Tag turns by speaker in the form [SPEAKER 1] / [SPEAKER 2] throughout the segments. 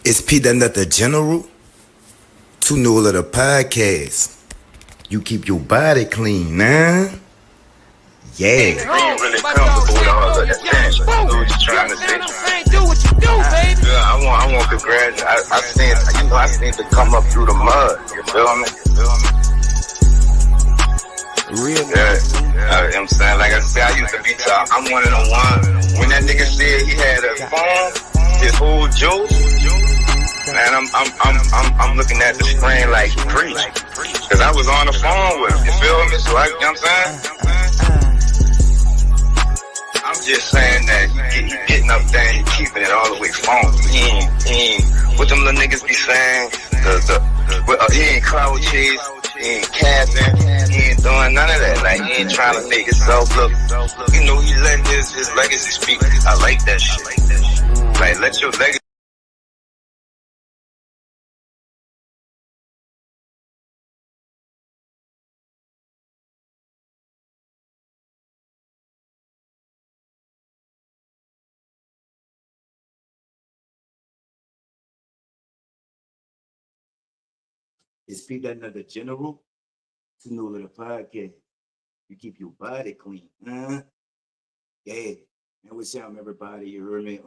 [SPEAKER 1] It's Pete the General, too new of the podcast. You keep your body clean, man. Yeah.
[SPEAKER 2] Being really comfortable with all the attention. You know what you're trying to say? Do what you do, baby. Yeah, I want congratulations. I seen to come up through the mud. You feel me?
[SPEAKER 1] Real.
[SPEAKER 2] Yeah. I'm saying, like I said, I used to be top. I'm one of the ones. When that nigga said he had a phone, his whole juice. Man, I'm looking at the screen like preach. Cause I was on the phone with him, you feel me? So you know what I'm saying? I'm just saying that he getting up there and he keeping it all the way funky. He ain't, what them little niggas be saying, he ain't cloud chase, he ain't capping, he ain't doing none of that. Like, he ain't trying to make himself look, you know, he letting his legacy speak. I like that shit. Like, let your legacy.
[SPEAKER 1] It's Pete the General, too new of the podcast. You keep your body clean, huh? Yeah. And what's up, everybody? You heard me?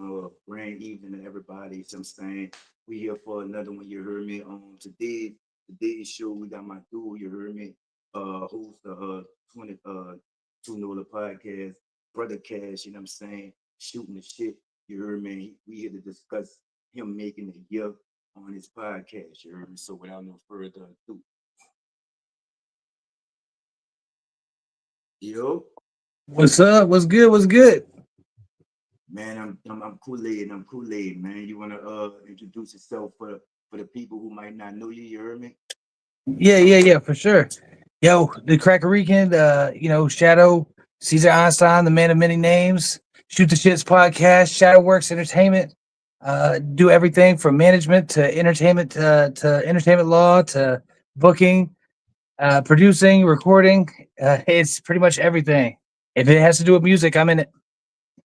[SPEAKER 1] Grand evening to everybody. So I'm saying we here for another one. You heard me? Today's show we got my duo. You heard me? Host the 2 new of the podcast, brother Cash. You know what I'm saying? Shooting the shit. You heard me? We here to discuss him making a year on his podcast. You heard me? So without no further ado, yo.
[SPEAKER 3] What's up? What's good? What's good?
[SPEAKER 1] Man, I'm Kool-Aid. I'm Kool-Aid, man. You wanna introduce yourself for the people who might not know you? You heard me?
[SPEAKER 3] Yeah, for sure. Yo, the Cracker Rican, Shadow, Caesar Einstein, the man of many names, Shoot the Shits podcast, Shadow Works Entertainment, do everything from management to entertainment to entertainment law to booking, producing, recording. It's pretty much everything. If it has to do with music, I'm in it.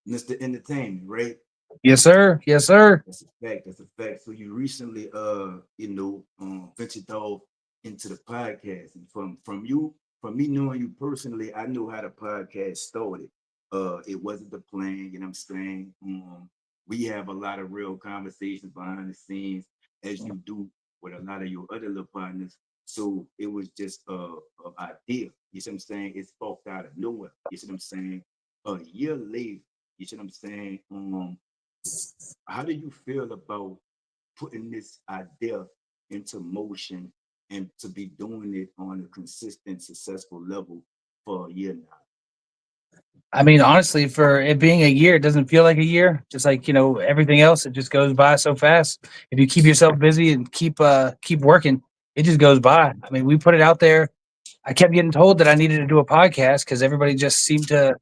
[SPEAKER 1] Mr. Entertainment, right?
[SPEAKER 3] Yes, sir. Yes, sir.
[SPEAKER 1] That's a fact. That's a fact. So you recently ventured off into the podcast. And from me knowing you personally, I know how the podcast started. It wasn't the plan, you know what I'm saying? We have a lot of real conversations behind the scenes, as you do with a lot of your other little partners. So it was just a idea. You see what I'm saying? It sparked out of nowhere. You see what I'm saying? A year later, you see what I'm saying? How do you feel about putting this idea into motion and to be doing it on a consistent, successful level for a year now?
[SPEAKER 3] I mean, honestly, for it being a year, it doesn't feel like a year. Just like everything else, it just goes by so fast. If you keep yourself busy and keep working, it just goes by. I mean, we put it out there. I kept getting told that I needed to do a podcast because everybody just seemed to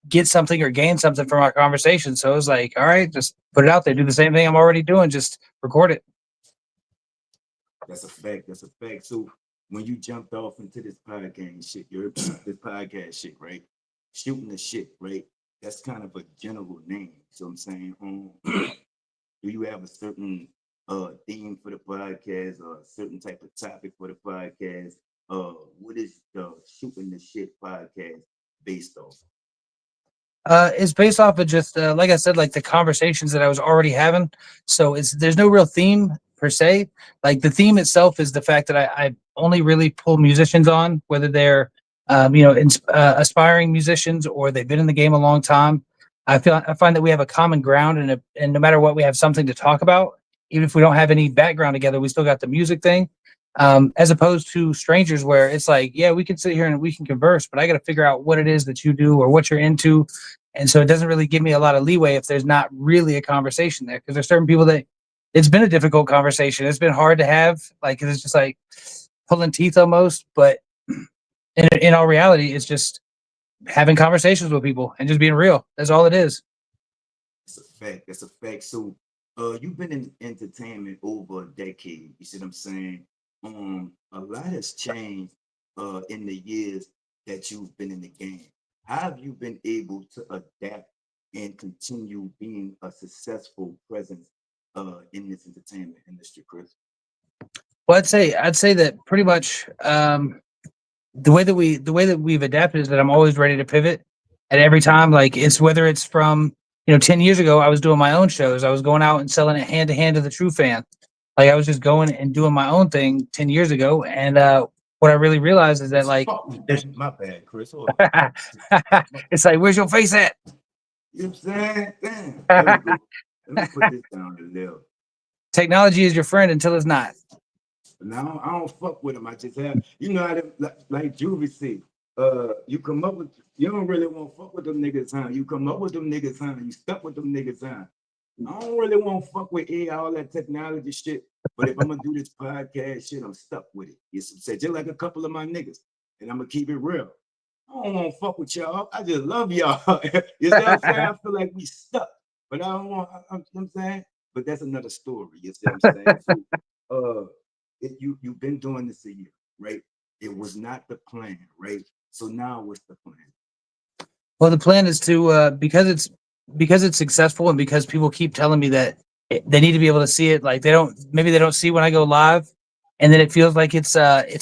[SPEAKER 3] get something or gain something from our conversation. So I was like, all right, just put it out there. Do the same thing I'm already doing. Just record it.
[SPEAKER 1] That's a fact. That's a fact. So when you jumped off into this podcast shit, this podcast shit, right? Shooting the shit, right? That's kind of a general name. So I'm saying, do you have a certain theme for the podcast or a certain type of topic for the podcast? What is the shooting the shit podcast based off?
[SPEAKER 3] It's based off of just like I said, like the conversations that I was already having. So there's no real theme per se. Like the theme itself is the fact that I only really pull musicians on, whether they're aspiring musicians or they've been in the game a long time. I find that we have a common ground, and no matter what, we have something to talk about. Even if we don't have any background together, we still got the music thing. As opposed to strangers, where it's like, yeah, we can sit here and we can converse, but I got to figure out what it is that you do or what you're into, and so it doesn't really give me a lot of leeway if there's not really a conversation there. Because there's certain people that it's been a difficult conversation. It's been hard to have. Like it's just like pulling teeth almost. But in all reality, it's just having conversations with people and just being real. That's all it is.
[SPEAKER 1] That's a fact. That's a fact. So, you've been in entertainment over a decade. You see what I'm saying? A lot has changed in the years that you've been in the game. How have you been able to adapt and continue being a successful presence in this entertainment industry, Chris?
[SPEAKER 3] Well, I'd say that pretty much the way that we've adapted is that I'm always ready to pivot at every time. Like it's whether it's from 10 years ago, I was doing my own shows. I was going out and selling it hand to hand to the true fan. Like I was just going and doing my own thing 10 years ago. And what I really realized is that
[SPEAKER 1] It's
[SPEAKER 3] like
[SPEAKER 1] fuck me,
[SPEAKER 3] there's
[SPEAKER 1] damn, my bad, Chris. Hold on.
[SPEAKER 3] it's like where's your face at?
[SPEAKER 1] You know what I'm saying? Damn. There we go. Let me put this down a little.
[SPEAKER 3] Technology is your friend until it's not.
[SPEAKER 1] Now I don't fuck with them. I just have, how them, like Juvie said, you come up with, you don't really want to fuck with them niggas, huh? You come up with them niggas, huh? You stuck with them niggas, huh? I don't really want to fuck with AI, all that technology shit. But if I'm gonna do this podcast shit, I'm stuck with it. You see, say just like a couple of my niggas, and I'm gonna keep it real. I don't want to fuck with y'all. I just love y'all. You see what I'm saying? I feel like we stuck, but I don't want. You know what I'm saying? But that's another story. You see what I'm saying? So, you've been doing this a year, right? It was not the plan, right? So now what's the plan?
[SPEAKER 3] Well, the plan is to because it's successful and because people keep telling me that they need to be able to see it. Like they don't see when I go live, and then it feels like it's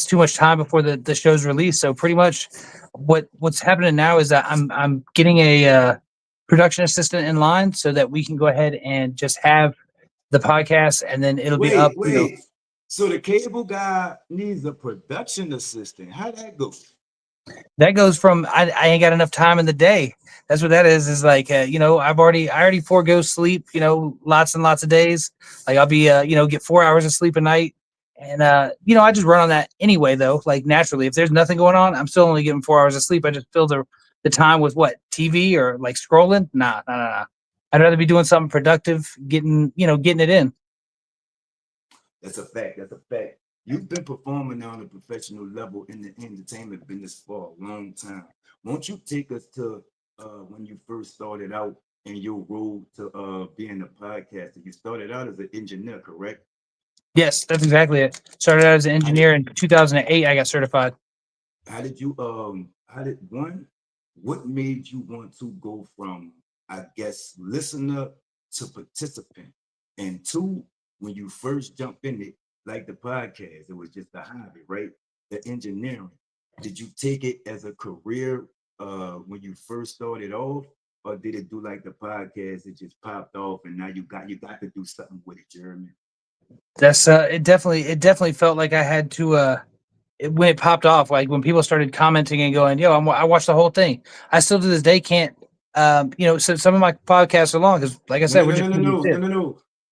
[SPEAKER 3] too much time before the show's released. So pretty much, what's happening now is that I'm getting a production assistant in line so that we can go ahead and just have the podcast, and then it'll be up.
[SPEAKER 1] Wait. So the cable guy needs a production assistant. How that go?
[SPEAKER 3] That goes from I ain't got enough time in the day. That's what that is. Is like I already forego sleep. Lots and lots of days. Like I'll be get 4 hours of sleep a night, and I just run on that anyway. Though like naturally, if there's nothing going on, I'm still only getting 4 hours of sleep. I just fill the time with what TV or like scrolling. Nah, nah, nah, nah. I'd rather be doing something productive, getting it in.
[SPEAKER 1] That's a fact. That's a fact. You've been performing on a professional level in the entertainment business for a long time. Won't you take us to when you first started out in your role to being a podcaster? You started out as an engineer, correct?
[SPEAKER 3] Yes, that's exactly it. Started out as an
[SPEAKER 1] How did
[SPEAKER 3] engineer in 2008. I got certified.
[SPEAKER 1] how did one what made you want to go from, I guess, listener to participant? And two, when you first jumped in it, like the podcast, it was just a hobby, right? The engineering. Did you take it as a career when you first started off? Or did it do like the podcast? It just popped off, and now you got to do something with it, Jeremy.
[SPEAKER 3] That's it definitely felt like I had to when it popped off, like when people started commenting and going, "Yo, I watched the whole thing." I still to this day can't, so some of my podcasts are long because, like I
[SPEAKER 1] No,
[SPEAKER 3] said,
[SPEAKER 1] no,
[SPEAKER 3] we're
[SPEAKER 1] no,
[SPEAKER 3] just
[SPEAKER 1] no, no,
[SPEAKER 3] giving
[SPEAKER 1] no, no,
[SPEAKER 3] tips.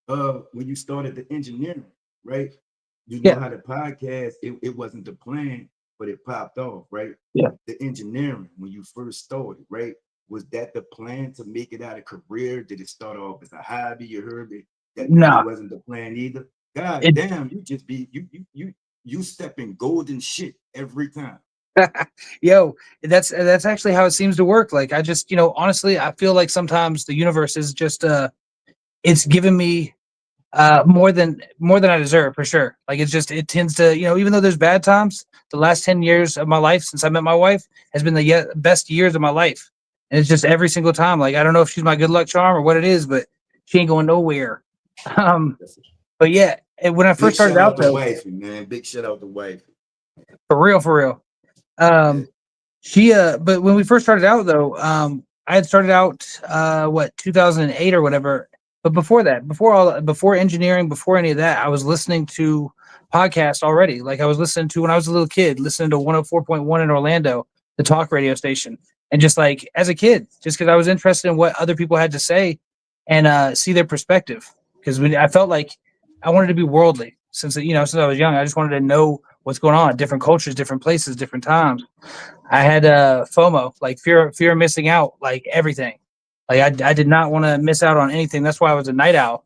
[SPEAKER 1] no, no. When you started the engineering, right? You know
[SPEAKER 3] Yeah,
[SPEAKER 1] how the podcast, it wasn't the plan, but it popped off, right?
[SPEAKER 3] yeah.
[SPEAKER 1] The engineering, when you first started, right? Was that the plan to make it out a career? Did it start off as a hobby? You heard me? That
[SPEAKER 3] No,
[SPEAKER 1] wasn't the plan either. God
[SPEAKER 3] it.
[SPEAKER 1] damn, you just be you step in golden shit every time.
[SPEAKER 3] Yo, that's actually how it seems to work. Like I just, honestly, I feel like sometimes the universe is just it's given me more than I deserve for sure. Like it tends to, even though there's bad times, the last 10 years of my life since I met my wife has been the best years of my life. And it's just every single time. Like I don't know if she's my good luck charm or what it is, but she ain't going nowhere. Um,
[SPEAKER 1] That's a
[SPEAKER 3] but yeah, and when I
[SPEAKER 1] big
[SPEAKER 3] first started
[SPEAKER 1] shout
[SPEAKER 3] out
[SPEAKER 1] out to
[SPEAKER 3] though,
[SPEAKER 1] wifey, man. Big shout out to wifey.
[SPEAKER 3] for real,
[SPEAKER 1] Yeah.
[SPEAKER 3] um, but when we first started out though, I had started out 2008 or whatever. But before that, before engineering, before any of that, I was listening to podcasts already. Like I was listening to when I was a little kid, listening to 104.1 in Orlando, the talk radio station. And just like as a kid, just because I was interested in what other people had to say and see their perspective. Because I felt like I wanted to be worldly since I was young. I just wanted to know what's going on, different cultures, different places, different times. I had FOMO, like fear of missing out, like everything. Like I did not want to miss out on anything. That's why I was a night owl.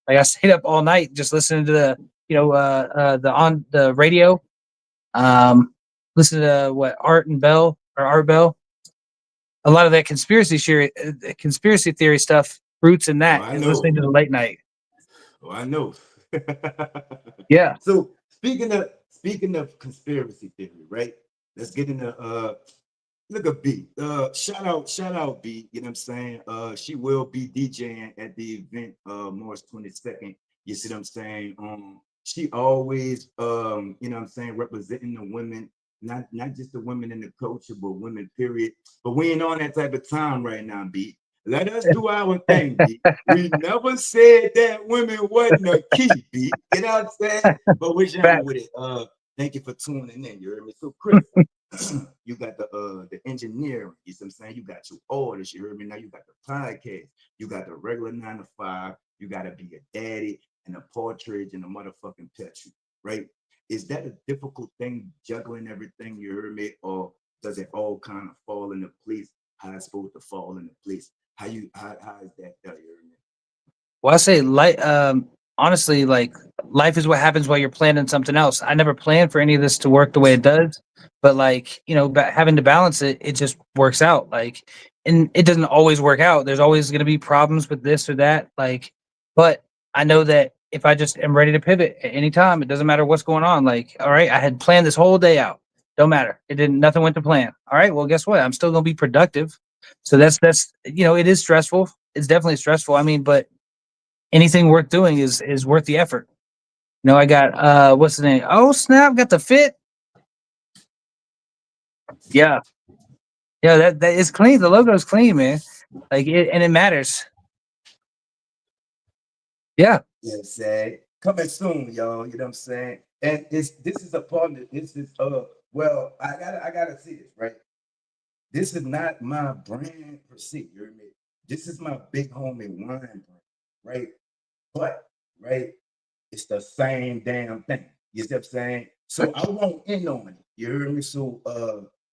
[SPEAKER 3] Like I stayed up all night just listening to the on the radio, um, listen to what Art Bell. A lot of that conspiracy theory stuff roots in
[SPEAKER 1] Oh,
[SPEAKER 3] that
[SPEAKER 1] I
[SPEAKER 3] and listening
[SPEAKER 1] know.
[SPEAKER 3] to the late night.
[SPEAKER 1] Oh, I know.
[SPEAKER 3] Yeah.
[SPEAKER 1] So speaking of conspiracy theory, right? Let's get into look at B. Shout out B. You know what I'm saying? She will be DJing at the event March 22nd. You see what I'm saying? She always you know what I'm saying, representing the women, not just the women in the culture, but women, period. But we ain't on that type of time right now, B. Let us do our thing, B. We never said that women wasn't a key, B. You know what I'm saying? But we're
[SPEAKER 3] Fact.
[SPEAKER 1] down with it. Thank you for tuning in. You heard me? So Chris, you got the engineering, you see what I'm saying? You got your orders, you heard me? Now you got the podcast, you got the regular 9 to 5, you gotta be a daddy and a partridge and a motherfucking petri, right? Is that a difficult thing juggling everything, you heard me? Or does it all kind of fall into place? How it's supposed to fall into place? How is that done, you heard me?
[SPEAKER 3] Well, I say like honestly, like life is what happens while you're planning something else. I never planned for any of this to work the way it does, but like, having to balance it, it just works out. Like, and it doesn't always work out. There's always going to be problems with this or that. Like, but I know that if I just am ready to pivot at any time, it doesn't matter what's going on. Like, all right, I had planned this whole day out. Don't matter. It didn't. Nothing went to plan. All right. Well, guess what? I'm still going to be productive. So that's it is stressful. It's definitely stressful. I mean, but anything worth doing is worth the effort. I got what's the name? Oh snap, got the fit. Yeah. Yeah, that is clean. The logo is clean, man. Like it and it matters. Yeah.
[SPEAKER 1] You know what I'm saying? Coming soon, y'all. You know what I'm saying? And this is a part of this is well, I gotta see this, right? This is not my brand per se, you hear me? This is my big homie wine brand, right? But right, it's the same damn thing. You see what I'm saying? So I won't end on it. You hear me? So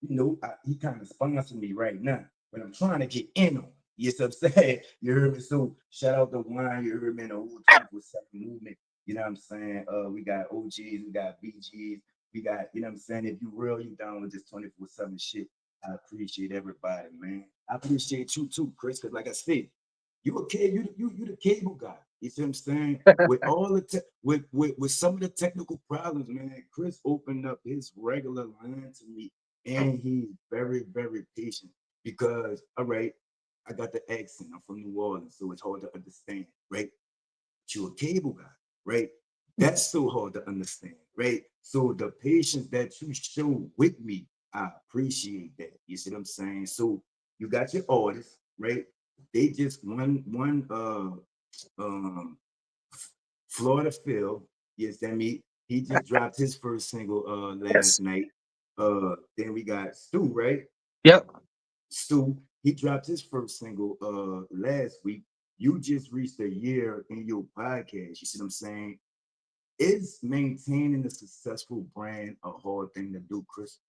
[SPEAKER 1] he kind of sponsored me right now, but I'm trying to get in on it. You see what I'm saying? You hear me? So shout out to Wine, you hear me, in the whole 24/7 movement. You know what I'm saying? We got OGs, we got BGs, we got, you know what I'm saying? If you real, you down with this 24/7 shit. I appreciate everybody, man. I appreciate you too, Chris, because like I said, you the cable guy. You see what I'm saying? With all the with some of the technical problems, man, Chris opened up his regular line to me, and he's very, very patient because all right, I got the accent. I'm from New Orleans, so it's hard to understand, right? But you're a cable guy, right? That's so hard to understand, right? So the patience that you show with me, I appreciate that. You see what I'm saying? So you got your artists, right? They just one um Florida Phil, yes, that me. He just dropped his first single last
[SPEAKER 3] Yes.
[SPEAKER 1] night. Then we got Stu, right?
[SPEAKER 3] Yep.
[SPEAKER 1] Stu, he dropped his first single last week. You just reached a year in your podcast. You see what I'm saying? Is maintaining a successful brand a hard thing to do, Chris?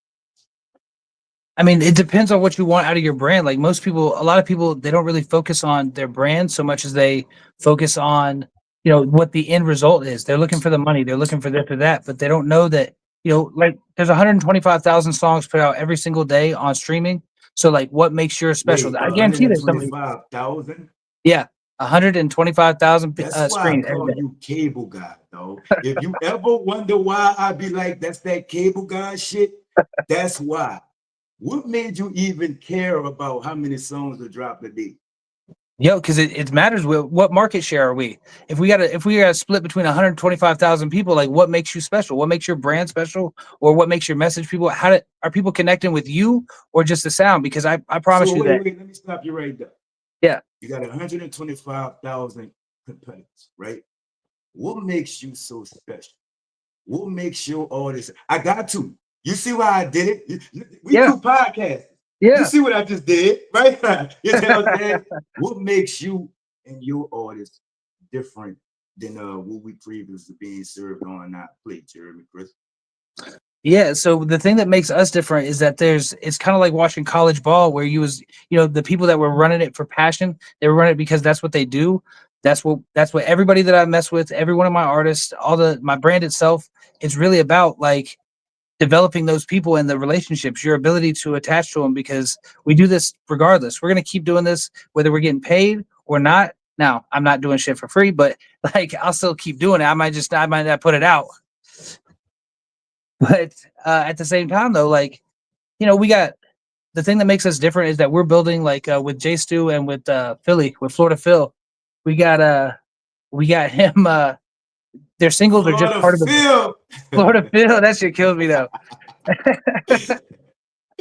[SPEAKER 3] I mean, it depends on what you want out of your brand. Like most people, a lot of people, they don't really focus on their brand so much as they focus on, what the end result is. They're looking for the money, they're looking for this or that, but they don't know that, like there's 125,000 songs put out every single day on streaming. So like what makes yours special?
[SPEAKER 1] Wait,
[SPEAKER 3] I guarantee there's somebody,
[SPEAKER 1] 125,000?
[SPEAKER 3] yeah, 125,000
[SPEAKER 1] That's why I
[SPEAKER 3] screens every
[SPEAKER 1] call
[SPEAKER 3] day.
[SPEAKER 1] you cable guy, though. If you ever wonder why I be like, that's that cable guy shit, that's why. What made you even care about how many songs to drop a day?
[SPEAKER 3] Yo, because it matters. What market share are we? If we got to split between 125,000 people, like what makes you special? What makes your brand special, or what makes your message people? Are people connecting with you or just the sound? Because I promise
[SPEAKER 1] So
[SPEAKER 3] you
[SPEAKER 1] wait,
[SPEAKER 3] that.
[SPEAKER 1] wait, let me stop you right there.
[SPEAKER 3] Yeah.
[SPEAKER 1] You got 125,000 competitors, right? What makes you so special? What makes your artist? I got to. You see why I did it? We
[SPEAKER 3] Yeah.
[SPEAKER 1] two podcasts. You
[SPEAKER 3] Yeah.
[SPEAKER 1] see what I just did, right? You see what I'm saying? What makes you and your artist different than what we previously being served on our plate, Jeremy Chris?
[SPEAKER 3] Yeah, so the thing that makes us different is that it's kind of like watching college ball where the people that were running it for passion, they were running it because that's what they do. That's what everybody that I mess with, every one of my artists, my brand itself, it's really about like developing those people and the relationships, your ability to attach to them because we do this regardless. We're going to keep doing this whether we're getting paid or not. Now, I'm not doing shit for free, but like I'll still keep doing it. I might not put it out. But at the same time though, like, we got the thing that makes us different is that we're building like with J Stu and with Philly with Florida Phil. We got we got him. Their singles are just
[SPEAKER 1] Florida
[SPEAKER 3] part of the
[SPEAKER 1] Phil.
[SPEAKER 3] Florida Phil. That shit kills me though.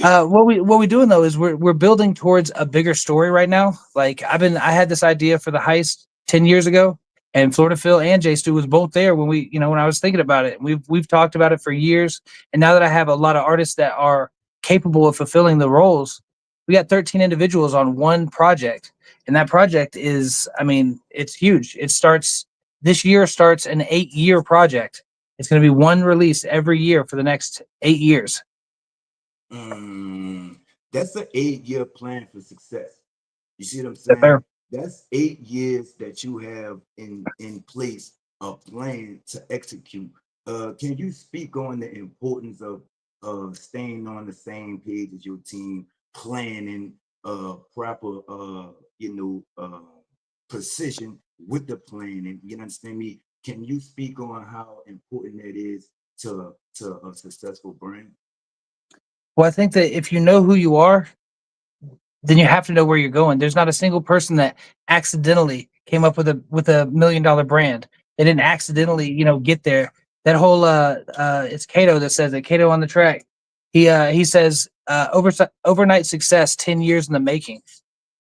[SPEAKER 3] What we doing though is we're building towards a bigger story right now. Like I had this idea for the heist 10 years ago, and Florida Phil and Jay Stu was both there when when I was thinking about it. We've talked about it for years, and now that I have a lot of artists that are capable of fulfilling the roles, we got 13 individuals on one project, and that project is, I mean, it's huge. It starts this year starts an 8 year project. It's going to be one release every year for the next 8 years.
[SPEAKER 1] Mm, that's an 8 year plan for success. You see what I'm
[SPEAKER 3] Yes,
[SPEAKER 1] saying?
[SPEAKER 3] sir.
[SPEAKER 1] That's 8 years that you have in place a plan to execute. Can you speak on the importance of staying on the same page as your team, planning proper precision with the planning? You understand me? Can you speak on how important that is to a successful brand?
[SPEAKER 3] Well, I think that if you know who you are, then you have to know where you're going. There's not a single person that accidentally came up with a $1 million brand. They didn't accidentally, get there. That whole it's Cato that says it. Cato on the track. He says overnight success, 10 years in the making.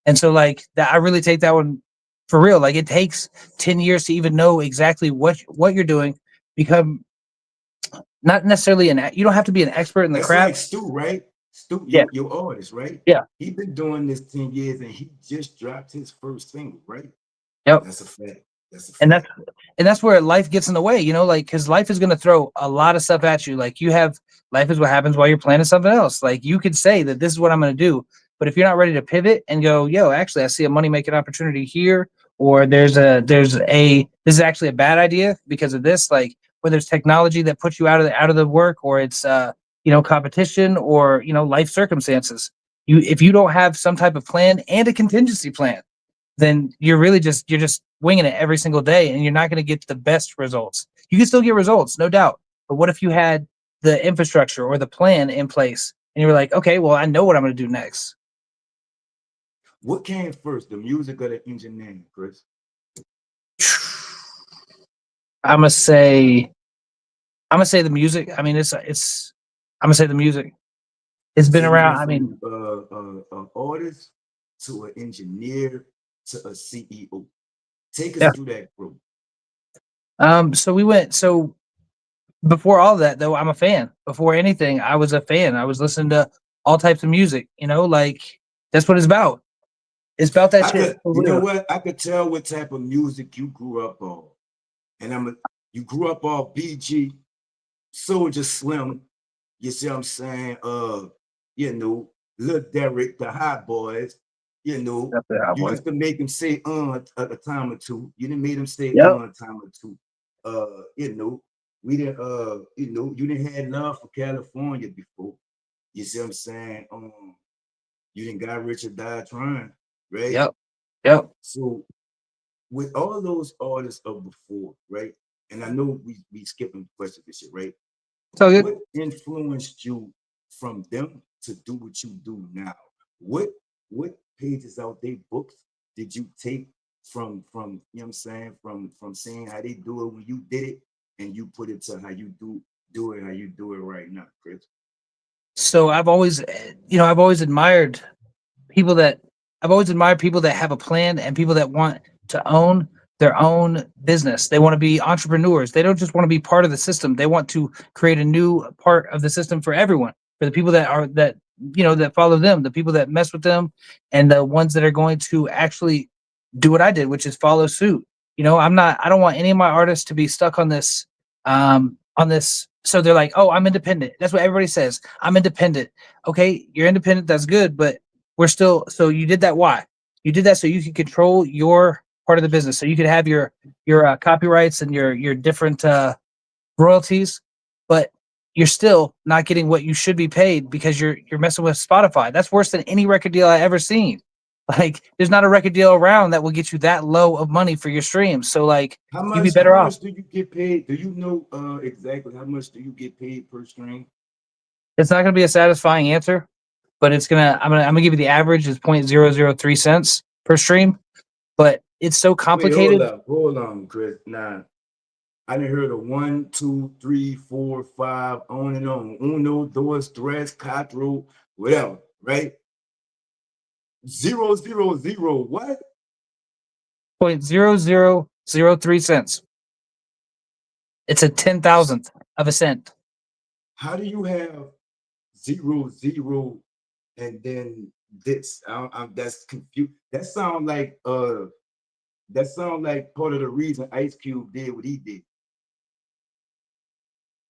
[SPEAKER 3] And so like that, I really take that one for real. Like it takes 10 years to even know exactly what you're doing. Become not necessarily you don't have to be an expert in the
[SPEAKER 1] That's like
[SPEAKER 3] craft.
[SPEAKER 1] Stu, right? Stu,
[SPEAKER 3] Yeah,
[SPEAKER 1] your artist, right?
[SPEAKER 3] yeah,
[SPEAKER 1] He been doing this 10 years and he just dropped his first single, right?
[SPEAKER 3] yep.
[SPEAKER 1] That's a fact. That's a
[SPEAKER 3] And that's
[SPEAKER 1] fact.
[SPEAKER 3] and that's where life gets in the way, like because life is going to throw a lot of stuff at you. Like you have life is what happens while you're planning something else. Like you could say that this is what I'm going to do, but if you're not ready to pivot and go, yo, actually I see a money making opportunity here, or this is actually a bad idea because of this, like whether it's technology that puts you out of the work, or it's competition, or life circumstances. If you don't have some type of plan and a contingency plan, then you're just winging it every single day, and you're not going to get the best results. You can still get results, no doubt. But what if you had the infrastructure or the plan in place and you were like, okay, well, I know what I'm going to do next.
[SPEAKER 1] What came first, the music or the engineering, Chris?
[SPEAKER 3] I'm gonna say I'm gonna say the music. I mean, it's I'm gonna say the music. It's
[SPEAKER 1] So
[SPEAKER 3] been
[SPEAKER 1] you
[SPEAKER 3] around.
[SPEAKER 1] went
[SPEAKER 3] I mean,
[SPEAKER 1] from an artist to an engineer to a CEO. Take us
[SPEAKER 3] yeah.
[SPEAKER 1] through that growth.
[SPEAKER 3] So we went. So before all that, though, I'm a fan. Before anything, I was a fan. I was listening to all types of music. Like that's what it's about. It's about that
[SPEAKER 1] I
[SPEAKER 3] shit
[SPEAKER 1] could,
[SPEAKER 3] for
[SPEAKER 1] you know
[SPEAKER 3] real.
[SPEAKER 1] what? I could tell what type of music you grew up on. And you grew up off BG, Soldier Slim, you see what I'm saying? Lil Derek, the Hot Boys, you know,
[SPEAKER 3] That's the hot
[SPEAKER 1] you
[SPEAKER 3] boy.
[SPEAKER 1] used to make him say a time or two. You didn't make him say
[SPEAKER 3] Yep.
[SPEAKER 1] a time or two. We didn't you didn't have love for California before. You see what I'm saying? You didn't got rich or die trying, right?
[SPEAKER 3] Yep. Yep.
[SPEAKER 1] So with all those artists of before, right? And I know we skipping questions and shit, right?
[SPEAKER 3] It's all good.
[SPEAKER 1] What influenced you from them to do what you do now? What what pages out they books did you take from you know what I'm saying from seeing how they do it when you did it and you put it to how you do it how you do it right now, Chris?
[SPEAKER 3] So I've always admired people that I've always admired people that have a plan, and people that want to own their own business. They want to be entrepreneurs. They don't just want to be part of the system. They want to create a new part of the system for everyone, for the people that follow them, the people that mess with them, and the ones that are going to actually do what I did, which is follow suit. I don't want any of my artists to be stuck on this. So they're like, oh, I'm independent. That's what everybody says. I'm independent. Okay, you're independent. That's good, but so you did that. Why? You did that so you can control your part of the business, so you could have your copyrights and your different royalties, but you're still not getting what you should be paid because you're messing with Spotify. That's worse than any record deal I ever seen. Like, there's not a record deal around that will get you that low of money for your streams. So like,
[SPEAKER 1] How
[SPEAKER 3] you'd be
[SPEAKER 1] much how
[SPEAKER 3] better off.
[SPEAKER 1] much do you get paid? Do you know exactly how much do you get paid per stream?
[SPEAKER 3] It's not going to be a satisfying answer, but I'm gonna give you the average is 0.003 cents per stream. But it's so
[SPEAKER 1] Wait,
[SPEAKER 3] complicated.
[SPEAKER 1] hold on, Chris. Now I didn't hear the 1, 2, 3, 4, 5, on and on. Uno, dos, tres, cuatro, whatever, right? 0, 0, 0. What?
[SPEAKER 3] 0.0003 cents. It's a 10,000th of a cent.
[SPEAKER 1] How do you have 0, 0, and then this? That's confused. That sound like part of the reason Ice Cube did what he did.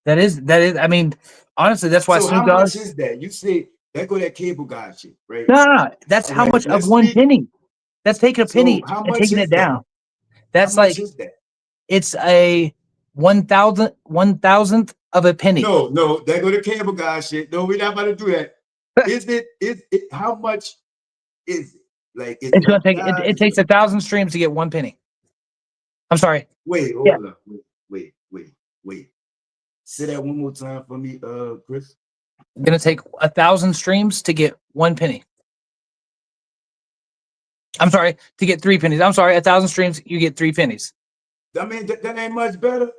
[SPEAKER 3] That is. I mean, honestly, that's why
[SPEAKER 1] So
[SPEAKER 3] Snoop
[SPEAKER 1] how
[SPEAKER 3] Dogg.
[SPEAKER 1] much is that? You say that go that cable guy shit, right?
[SPEAKER 3] No, no, no. That's
[SPEAKER 1] All
[SPEAKER 3] how
[SPEAKER 1] right,
[SPEAKER 3] much of
[SPEAKER 1] let's
[SPEAKER 3] one
[SPEAKER 1] speak.
[SPEAKER 3] penny. That's taking a
[SPEAKER 1] So
[SPEAKER 3] penny
[SPEAKER 1] how
[SPEAKER 3] and
[SPEAKER 1] much
[SPEAKER 3] taking it
[SPEAKER 1] is that?
[SPEAKER 3] down.
[SPEAKER 1] How
[SPEAKER 3] That's
[SPEAKER 1] much
[SPEAKER 3] like
[SPEAKER 1] is that?
[SPEAKER 3] it's a 1,000th of a penny.
[SPEAKER 1] No, that go to cable guy shit. No, we're not about to do that. Is it how much is it? Like is
[SPEAKER 3] It's
[SPEAKER 1] it
[SPEAKER 3] gonna
[SPEAKER 1] a
[SPEAKER 3] take it.
[SPEAKER 1] dime?
[SPEAKER 3] It
[SPEAKER 1] Is it
[SPEAKER 3] takes
[SPEAKER 1] a
[SPEAKER 3] 1,000 streams to get one penny. I'm sorry.
[SPEAKER 1] wait,
[SPEAKER 3] Yeah,
[SPEAKER 1] hold up. Wait. Say that one more time for me, Chris.
[SPEAKER 3] gonna take 1,000 streams to get one penny. I'm sorry, to get three pennies. I'm sorry, 1,000 streams, you get three pennies.
[SPEAKER 1] I mean that ain't much better.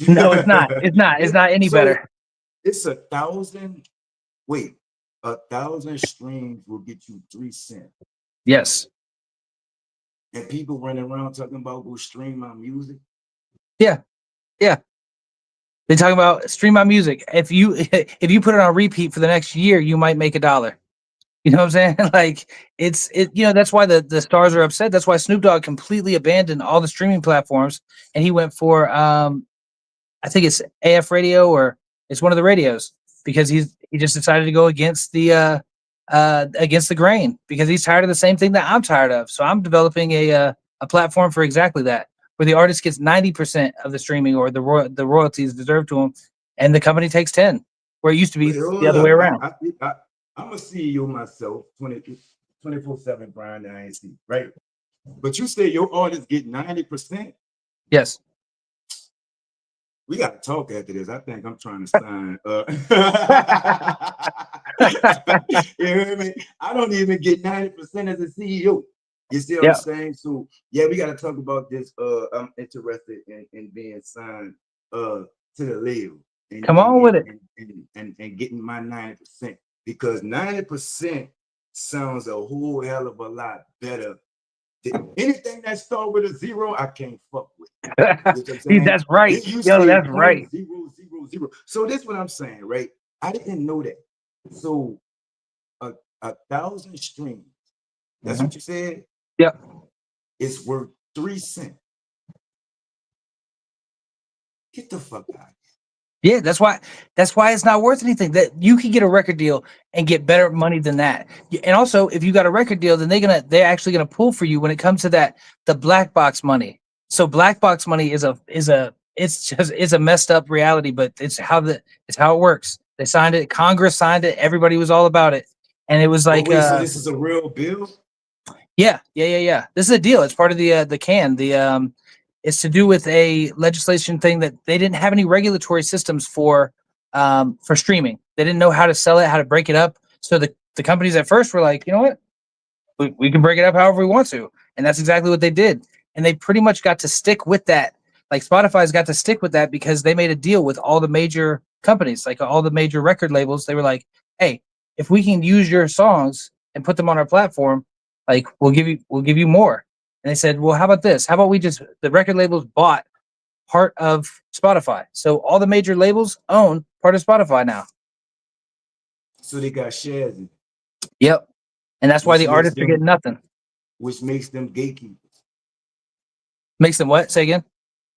[SPEAKER 3] No, it's not. It's not. It's not any
[SPEAKER 1] So
[SPEAKER 3] better.
[SPEAKER 1] it's 1,000. Wait, 1,000 streams will get you 3 cents.
[SPEAKER 3] Yes.
[SPEAKER 1] And people running around talking about go stream my music.
[SPEAKER 3] Yeah. Yeah. They talk about stream my music. If you put it on repeat for the next year, you might make $1. You know what I'm saying? Like that's why the stars are upset. That's why Snoop Dogg completely abandoned all the streaming platforms and he went for I think it's AF radio or it's one of the radios because he just decided to go against the grain because he's tired of the same thing that I'm tired of. So I'm developing a platform for exactly that, where the artist gets 90% of the streaming or the royalties deserved to him, and the company takes 10, where it used to be
[SPEAKER 1] Wait,
[SPEAKER 3] the
[SPEAKER 1] hold
[SPEAKER 3] other way
[SPEAKER 1] up.
[SPEAKER 3] around.
[SPEAKER 1] I'm a CEO myself, 24/7 Brian INC, right? But you say your artists get 90%.
[SPEAKER 3] Yes.
[SPEAKER 1] We got to talk after this. I think I'm trying to sign. You know what I mean? I don't even get 90% as a CEO. You see what I'm
[SPEAKER 3] Yeah.
[SPEAKER 1] saying? So yeah, we got to talk about this. I'm interested in being signed to the label and
[SPEAKER 3] Come on with it.
[SPEAKER 1] getting my 90% because 90% sounds a whole hell of a lot better. Anything that start with a zero, I can't fuck with. You know what I'm
[SPEAKER 3] Dude,
[SPEAKER 1] saying?
[SPEAKER 3] that's right.
[SPEAKER 1] Then you
[SPEAKER 3] Yo,
[SPEAKER 1] say
[SPEAKER 3] that's
[SPEAKER 1] point
[SPEAKER 3] right.
[SPEAKER 1] zero zero zero. So this is what I'm saying, right? I didn't know that. So a 1,000 streams, that's what you said,
[SPEAKER 3] Yep.
[SPEAKER 1] is worth 3 cents. Get the fuck out.
[SPEAKER 3] Yeah, that's why it's not worth anything. That you can get a record deal and get better money than that. And also, if you got a record deal, then they're actually gonna pull for you when it comes to the black box money. So black box money it's a messed up reality, but it's how it works. They signed it, Congress signed it, everybody was all about it. And it was
[SPEAKER 1] Oh
[SPEAKER 3] like
[SPEAKER 1] wait, so this is a real bill?
[SPEAKER 3] yeah. This is a deal. It's part of the can. It's to do with a legislation thing that they didn't have any regulatory systems for streaming. They didn't know how to sell it, how to break it up. So the companies at first were like, you know what, we can break it up however we want to, and that's exactly what they did. And they pretty much got to stick with that. Like Spotify's got to stick with that because they made a deal with all the major companies, like all the major record labels. They were like, hey, if we can use your songs and put them on our platform, like we'll give you more. And they said, well, how about this? How about the record labels bought part of Spotify. So all the major labels own part of Spotify now.
[SPEAKER 1] So they got shares in it,
[SPEAKER 3] Yep. And that's why
[SPEAKER 1] which
[SPEAKER 3] the
[SPEAKER 1] makes
[SPEAKER 3] artists are getting
[SPEAKER 1] them
[SPEAKER 3] nothing.
[SPEAKER 1] gatekeepers,
[SPEAKER 3] Makes them what? Say again?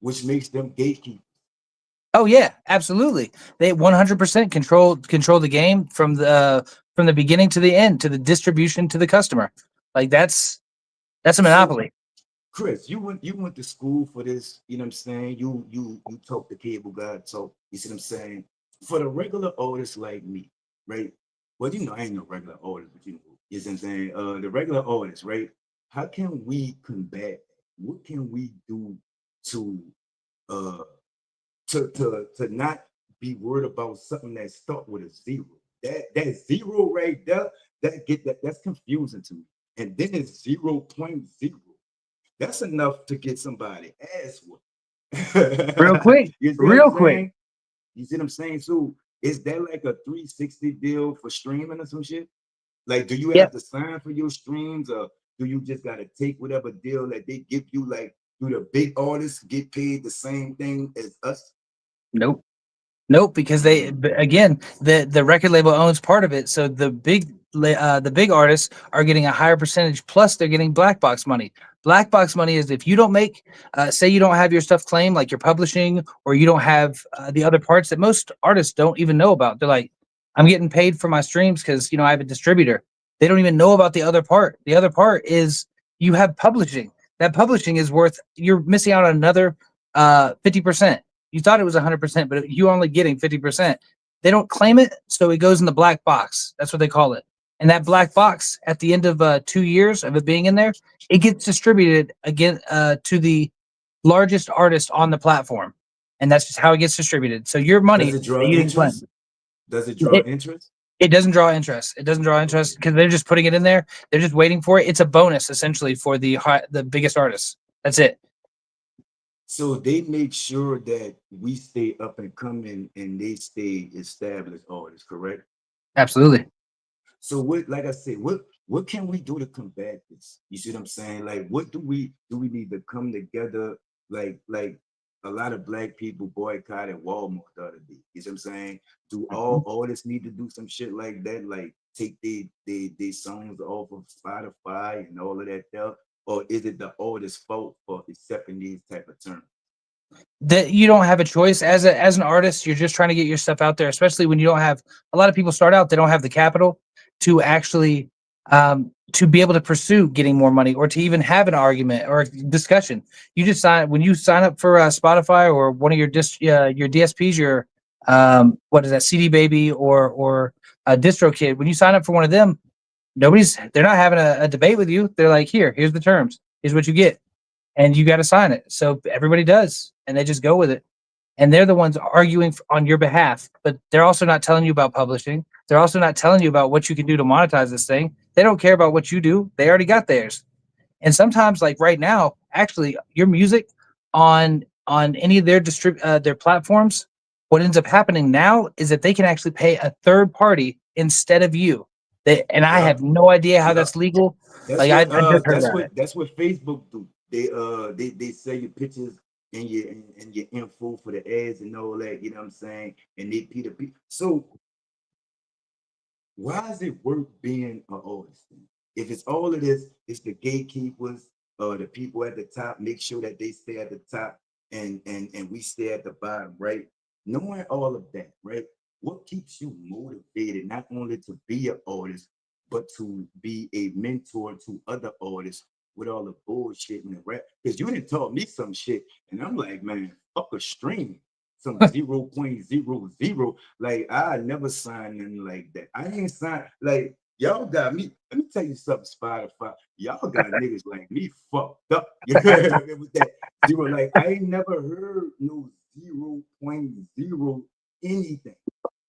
[SPEAKER 1] which makes them gatekeepers.
[SPEAKER 3] Oh yeah, absolutely. They 100% control the game from the beginning to the end, to the distribution to the customer. Like that's a
[SPEAKER 1] So
[SPEAKER 3] monopoly.
[SPEAKER 1] Chris, you went to school for this, you know what I'm saying? You talk the cable guy, so you see what I'm saying? For the regular artists like me, right? Well, I ain't no regular artist, but you see what I'm saying? The regular artists, right? How can we combat? What can we do to uh to not be worried about something that start with a zero? That zero right there, that's confusing to me. And then it's 0.0. That's enough to get somebody ass
[SPEAKER 3] Real
[SPEAKER 1] whooped.
[SPEAKER 3] quick,
[SPEAKER 1] You see what I'm
[SPEAKER 3] real quick.
[SPEAKER 1] saying? You see what I'm saying? So is that like a 360 deal for streaming or some shit? Like, do you
[SPEAKER 3] Yeah.
[SPEAKER 1] have to sign for your streams, or do you just gotta take whatever deal that they give you? Like, do the big artists get paid the same thing as us?
[SPEAKER 3] Nope. Nope, because they
[SPEAKER 1] Mm.
[SPEAKER 3] again the record label owns part of it, so the big artists are getting a higher percentage. Plus, they're getting black box money. Black box money is if you don't make, say, you don't have your stuff claimed, like your publishing, or you don't have the other parts that most artists don't even know about. They're like, I'm getting paid for my streams because I have a distributor. They don't even know about the other part. The other part is you have publishing. That publishing is worth. You're missing out on another 50%. You thought it was 100%, but you only getting 50%. They don't claim it, so it goes in the black box. That's what they call it. And that black box, at the end of 2 years of it being in there, it gets distributed again to the largest artist on the platform, and that's just how it gets distributed. So your
[SPEAKER 1] Does
[SPEAKER 3] money
[SPEAKER 1] it
[SPEAKER 3] that
[SPEAKER 1] draw
[SPEAKER 3] you didn't claim,
[SPEAKER 1] interest? Does it draw
[SPEAKER 3] it,
[SPEAKER 1] interest?
[SPEAKER 3] it doesn't draw interest. It doesn't draw interest
[SPEAKER 1] Okay.
[SPEAKER 3] because they're just putting it in there. They're just waiting for it. It's a bonus essentially for the biggest artists. That's it.
[SPEAKER 1] So they make sure that we stay up and coming and they stay established artists, correct?
[SPEAKER 3] Absolutely.
[SPEAKER 1] So what, like I said, what can we do to combat this? You see what I'm saying? Like, what do we need to come together? Like a lot of black people boycotted Walmart the other day. You see what I'm saying? Do all artists need to do some shit like that? Like take they songs off of Spotify and all of that stuff? Or is it the artist's fault for accepting these type of terms?
[SPEAKER 3] That you don't have a choice as an artist. You're just trying to get your stuff out there, especially when you don't have a lot of people start out, they don't have the capital to actually to be able to pursue getting more money or to even have an argument or a discussion. You just sign when you sign up for Spotify or one of your DSPs, your what is that, CD Baby or DistroKid. When you sign up for one of them, they're not having a debate with you. They're like, here's the terms, here's what you get, and you got to sign it. So everybody does, and they just go with it. And they're the ones arguing on your behalf, but they're also not telling you about publishing. They're also not telling you about what you can do to monetize this thing. They don't care about what you do. They already got theirs. And sometimes, like right now, actually, your music on any of their platforms, what ends up happening now is that they can actually pay a third party instead of you. And I
[SPEAKER 1] Yeah,
[SPEAKER 3] have no idea how
[SPEAKER 1] yeah.
[SPEAKER 3] that's legal.
[SPEAKER 1] That's
[SPEAKER 3] Like
[SPEAKER 1] what
[SPEAKER 3] I just heard about it.
[SPEAKER 1] that's what Facebook do. They sell your pictures and your info for the ads and all that, you know what I'm saying? And they P2P. So why is it worth being an artist? Then? If it's all of this, it's the gatekeepers, the people at the top, make sure that they stay at the top and we stay at the bottom, right? Knowing all of that, right? What keeps you motivated not only to be an artist, but to be a mentor to other artists with all the bullshit and the rap? Because you didn't taught me some shit, and I'm like, man, fuck a stream. Some 0.00. Like I never signed in like that. I ain't signed like y'all got me. Let me tell you something, Spotify. Y'all got niggas like me fucked up. You know with that zero. Like I ain't never heard no 0.0 anything.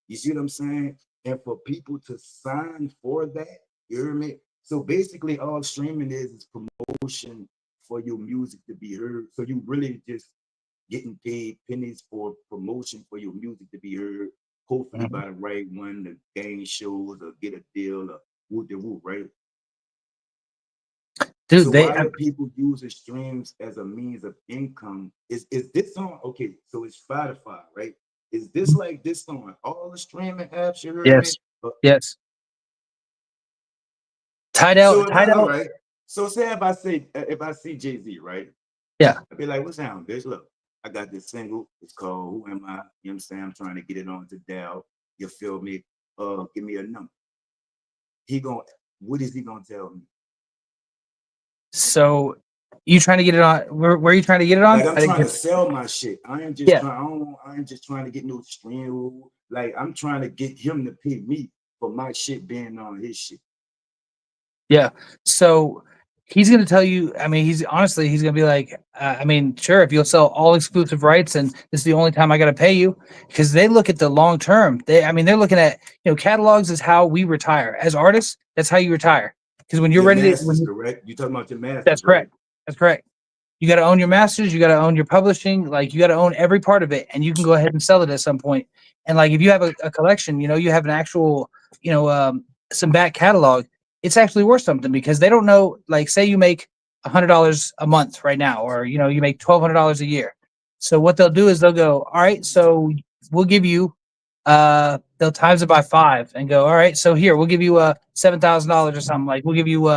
[SPEAKER 1] You see what I'm saying? And for people to sign for that, you hear me? So basically, all streaming is promotion for your music to be heard. So you really just getting paid pennies for promotion for your music to be heard, hopefully
[SPEAKER 3] Mhm.
[SPEAKER 1] by the right one, to gain shows or get a deal or woo de woo, right?
[SPEAKER 3] Dude,
[SPEAKER 1] So
[SPEAKER 3] they
[SPEAKER 1] why are people using streams as a means of income? Is this on okay? So it's Spotify, right? Is this like this on all the streaming apps? You heard me?
[SPEAKER 3] yes, yes.
[SPEAKER 1] So if I all
[SPEAKER 3] Tidal,
[SPEAKER 1] right, so say if I see Jay Z, right?
[SPEAKER 3] yeah.
[SPEAKER 1] I'd be like, what's down, bitch? Look, I got this single. It's called Who Am I? You know what I'm saying? I'm trying to get it on to Dell. You feel me? Give me a number. He going what is he gonna tell me?
[SPEAKER 3] So you trying to get it on? Where are you trying to get it
[SPEAKER 1] Like
[SPEAKER 3] on?
[SPEAKER 1] I'm
[SPEAKER 3] I didn't
[SPEAKER 1] trying to
[SPEAKER 3] get.
[SPEAKER 1] sell my shit. I ain't just
[SPEAKER 3] Yeah,
[SPEAKER 1] trying, I ain't just trying to get no stream. Like I'm trying to get him to pay me for my shit being on his shit.
[SPEAKER 3] yeah. So he's going to tell you, I mean, he's going to be like, I mean, sure, if you'll sell all exclusive rights and this is the only time I got to pay you, because they look at the long term. I mean, they're looking at, catalogs is how we retire as artists. That's how you retire. Because when you're
[SPEAKER 1] Your
[SPEAKER 3] ready to,
[SPEAKER 1] masters, correct? You talking about your
[SPEAKER 3] that's
[SPEAKER 1] masters, right?
[SPEAKER 3] correct. That's correct. You got to own your masters. You got to own your publishing. Like you got to own every part of it, and you can go ahead and sell it at some point. And like if you have a collection, you have an actual, some back catalog. It's actually worth something because they don't know. Like say you make $100 a month right now, or you make $1,200 a year. So what they'll do is they'll go, all right, so we'll give you, they'll times it by 5 and go, all right, so here we'll give you $7,000 or something. Like we'll give you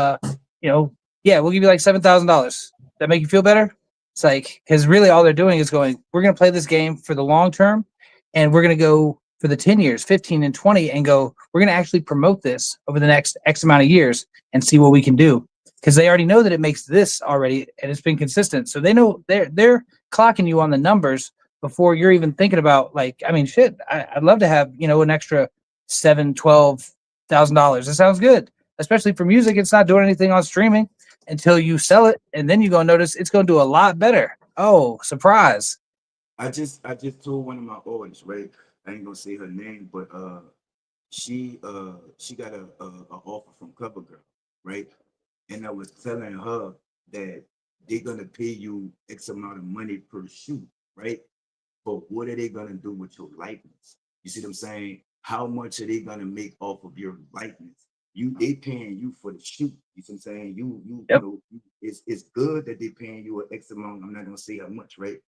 [SPEAKER 3] you know, yeah, we'll give you like $7,000. That make you feel better? It's like because really all they're doing is going, we're gonna play this game for the long term, and we're gonna go for the 10 years, 15 and 20, and go, we're gonna actually promote this over the next X amount of years and see what we can do. Because they already know that it makes this already and it's been consistent. So they know they're clocking you on the numbers before you're even thinking about like, I mean, shit, I'd love to have, an extra $7,000, $12,000. It sounds good. Especially for music, it's not doing anything on streaming until you sell it, and then you're gonna notice it's gonna do a lot better. Oh, surprise!
[SPEAKER 1] I just told one of my artists, right? I ain't gonna say her name, but she got a offer from CoverGirl, right? And I was telling her that they're gonna pay you X amount of money per shoot, right? But what are they gonna do with your likeness? You see what I'm saying? How much are they gonna make off of your likeness? They paying you for the shoot. You see what I'm saying?
[SPEAKER 3] Yep.
[SPEAKER 1] It's good that they paying you an X amount. I'm not gonna say how much, right?